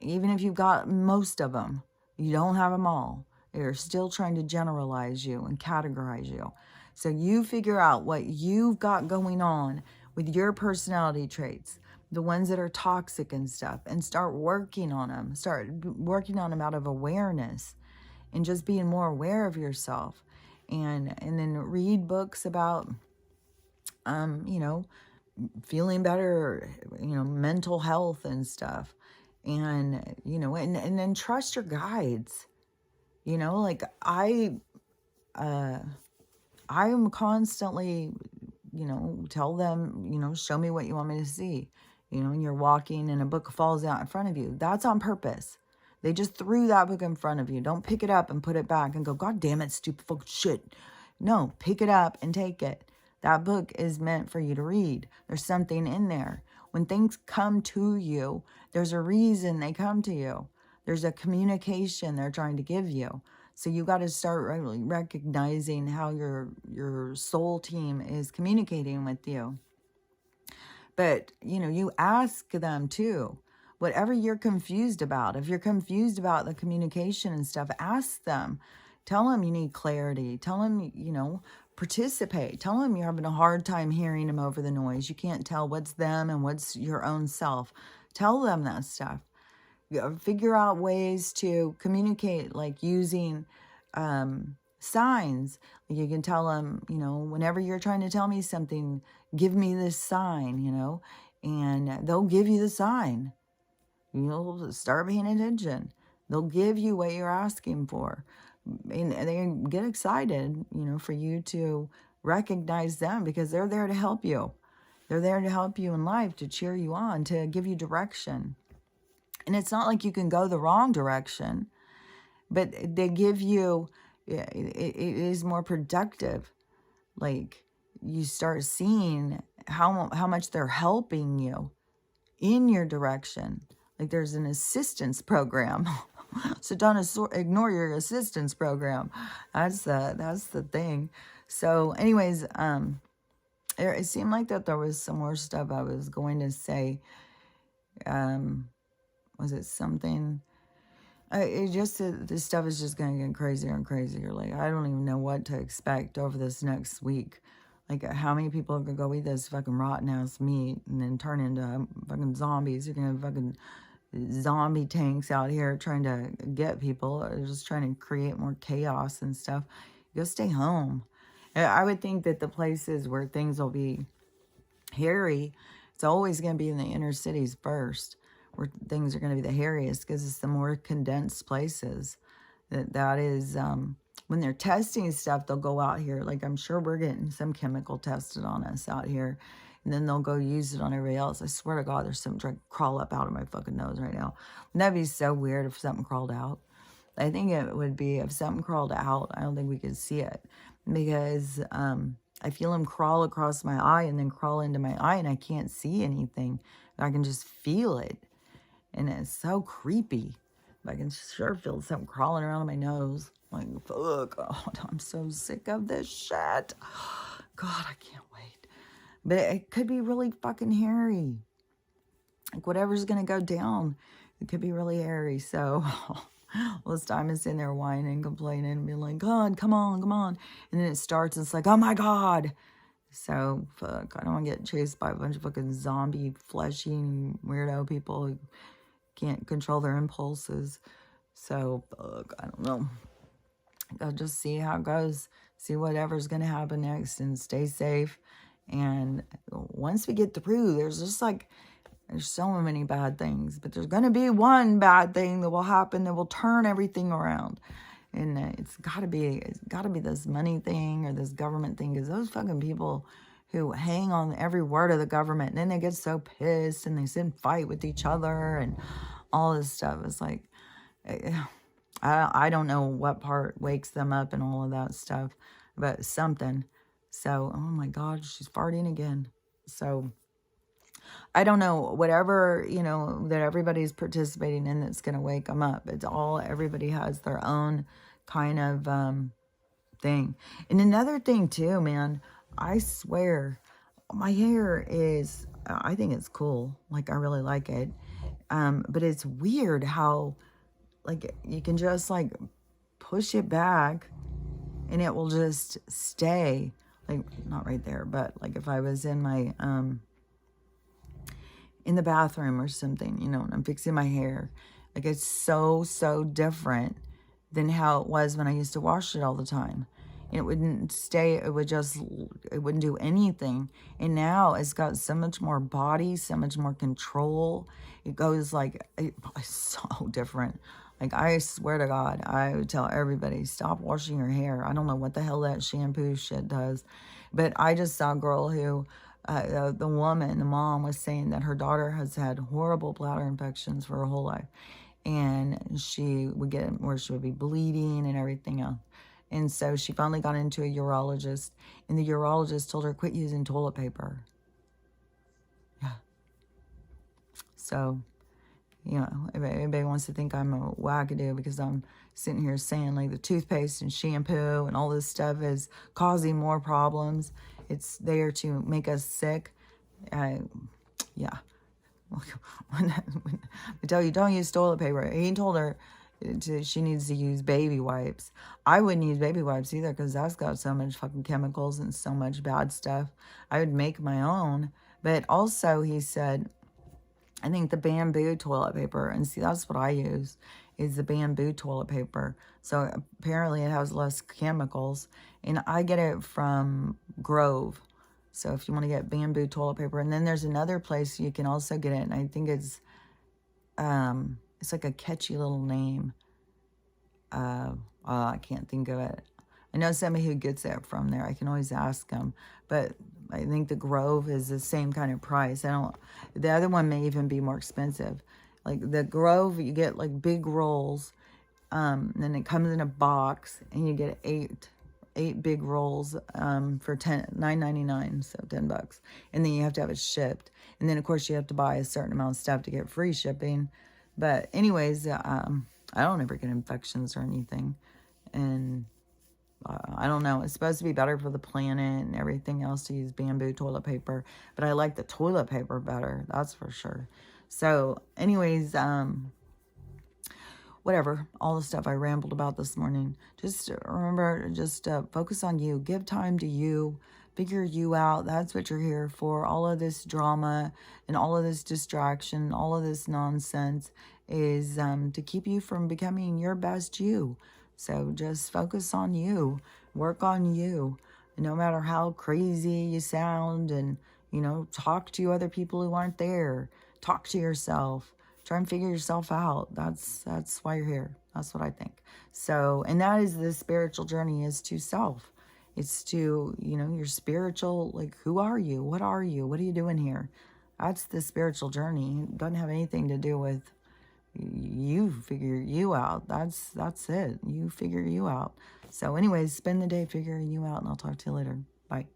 Even if you've got most of them, you don't have them all. They're still trying to generalize you and categorize you. So you figure out what you've got going on with your personality traits, the ones that are toxic and stuff, and start working on them. Start working on them out of awareness and just being more aware of yourself. And then read books about, you know, feeling better, you know, mental health and stuff. And, you know, and then trust your guides. You know, like I am constantly, you know, tell them, you know, show me what you want me to see. You know, when you're walking and a book falls out in front of you, that's on purpose. They just threw that book in front of you. Don't pick it up and put it back and go, God damn it, stupid fucking shit. No, pick it up and take it. That book is meant for you to read. There's something in there. When things come to you, there's a reason they come to you. There's a communication they're trying to give you. So you got to start really recognizing how your soul team is communicating with you. But, you know, you ask them too. Whatever you're confused about, if you're confused about the communication and stuff, ask them. Tell them you need clarity. Tell them, you know, participate. Tell them you're having a hard time hearing them over the noise. You can't tell what's them and what's your own self. Tell them that stuff. Figure out ways to communicate, like using signs. You can tell them, you know, whenever you're trying to tell me something, give me this sign, you know, and they'll give you the sign. You'll start paying attention. They'll give you what you're asking for. And they get excited, you know, for you to recognize them because they're there to help you. They're there to help you in life, to cheer you on, to give you direction. And it's not like you can go the wrong direction, but they give you, it is more productive. Like you start seeing how much they're helping you in your direction. Like there's an assistance program. So don't ignore your assistance program. That's the thing. So anyways, it seemed like that there was some more stuff I was going to say. Was it something? This stuff is just going to get crazier and crazier. Like, I don't even know what to expect over this next week. Like, how many people are going to go eat this fucking rotten ass meat and then turn into fucking zombies? You're going to have fucking zombie tanks out here trying to get people, or just trying to create more chaos and stuff. Go stay home. I would think that the places where things will be hairy, it's always going to be in the inner cities first, where things are going to be the hairiest, because it's the more condensed places. That is, when they're testing stuff, they'll go out here. Like, I'm sure we're getting some chemical tested on us out here. And then they'll go use it on everybody else. I swear to God, there's something trying to crawl up out of my fucking nose right now. And that'd be so weird if something crawled out. I think it would be if something crawled out. I don't think we could see it. Because I feel them crawl across my eye and then crawl into my eye. And I can't see anything. I can just feel it. And it's so creepy. But I can sure feel something crawling around my nose. Like, fuck, God, I'm so sick of this shit. God, I can't wait. But it could be really fucking hairy. Like, whatever's going to go down, it could be really hairy. So, all this time is sitting there whining, complaining, and being like, God, come on, come on. And then it starts, and it's like, oh my God. So, fuck, I don't want to get chased by a bunch of fucking zombie, flesh-eating weirdo people who can't control their impulses. So, fuck, I don't know. I'll just see how it goes. See whatever's going to happen next and stay safe. And once we get through, there's so many bad things. But there's going to be one bad thing that will happen that will turn everything around. And it's got to be this money thing or this government thing. Because those fucking people who hang on every word of the government, and then they get so pissed and they sit and fight with each other and all this stuff. It's like, I don't know what part wakes them up and all of that stuff, but something. So, oh my God, she's farting again. So, I don't know, whatever, that everybody's participating in that's going to wake them up. It's all, everybody has their own kind of thing. And another thing too, man, I swear, my hair is, I think it's cool. Like, I really like it. But it's weird how, like, you can just, like, push it back and it will just stay. Like, not right there, but, like, if I was in my, in the bathroom or something, you know, and I'm fixing my hair, like, it's so, so different than how it was when I used to wash it all the time. And it wouldn't stay, it wouldn't do anything. And now it's got so much more body, so much more control. It goes like, it's so different. Like, I swear to God, I would tell everybody, stop washing your hair. I don't know what the hell that shampoo shit does. But I just saw a girl who, the mom was saying that her daughter has had horrible bladder infections for her whole life. And she would get where she would be bleeding and everything else. And so she finally got into a urologist, and the urologist told her, quit using toilet paper. Yeah. So, you know, if anybody wants to think I'm a wackadoo because I'm sitting here saying, like, the toothpaste and shampoo and all this stuff is causing more problems, it's there to make us sick. Yeah. When I tell you, don't use toilet paper. He told her she needs to use baby wipes. I wouldn't use baby wipes either because that's got so much fucking chemicals and so much bad stuff. I would make my own. But also, he said, I think the bamboo toilet paper, and see, that's what I use, is the bamboo toilet paper. So apparently it has less chemicals. And I get it from Grove. So if you want to get bamboo toilet paper. And then there's another place you can also get it. And I think it's like a catchy little name. I can't think of it. I know somebody who gets it from there. I can always ask them. But I think the Grove is the same kind of price. The other one may even be more expensive. Like the Grove, you get like big rolls. And then it comes in a box and you get eight big rolls for $9.99, so $10. And then you have to have it shipped. And then of course you have to buy a certain amount of stuff to get free shipping. But anyways, I don't ever get infections or anything. And I don't know. It's supposed to be better for the planet and everything else to use bamboo toilet paper. But I like the toilet paper better. That's for sure. So anyways, whatever, all the stuff I rambled about this morning. Just remember, just focus on you. Give time to you. Figure you out. That's what you're here for. All of this drama and all of this distraction, all of this nonsense is to keep you from becoming your best you. So just focus on you. Work on you. No matter how crazy you sound, and, you know, talk to other people who aren't there. Talk to yourself. Try and figure yourself out. That's why you're here. That's what I think. So, and that is the spiritual journey, is to self. It's to, you know, your spiritual, like, who are you? What are you? What are you doing here? That's the spiritual journey. It doesn't have anything to do with you figure you out. That's it. You figure you out. So anyways, spend the day figuring you out, and I'll talk to you later. Bye.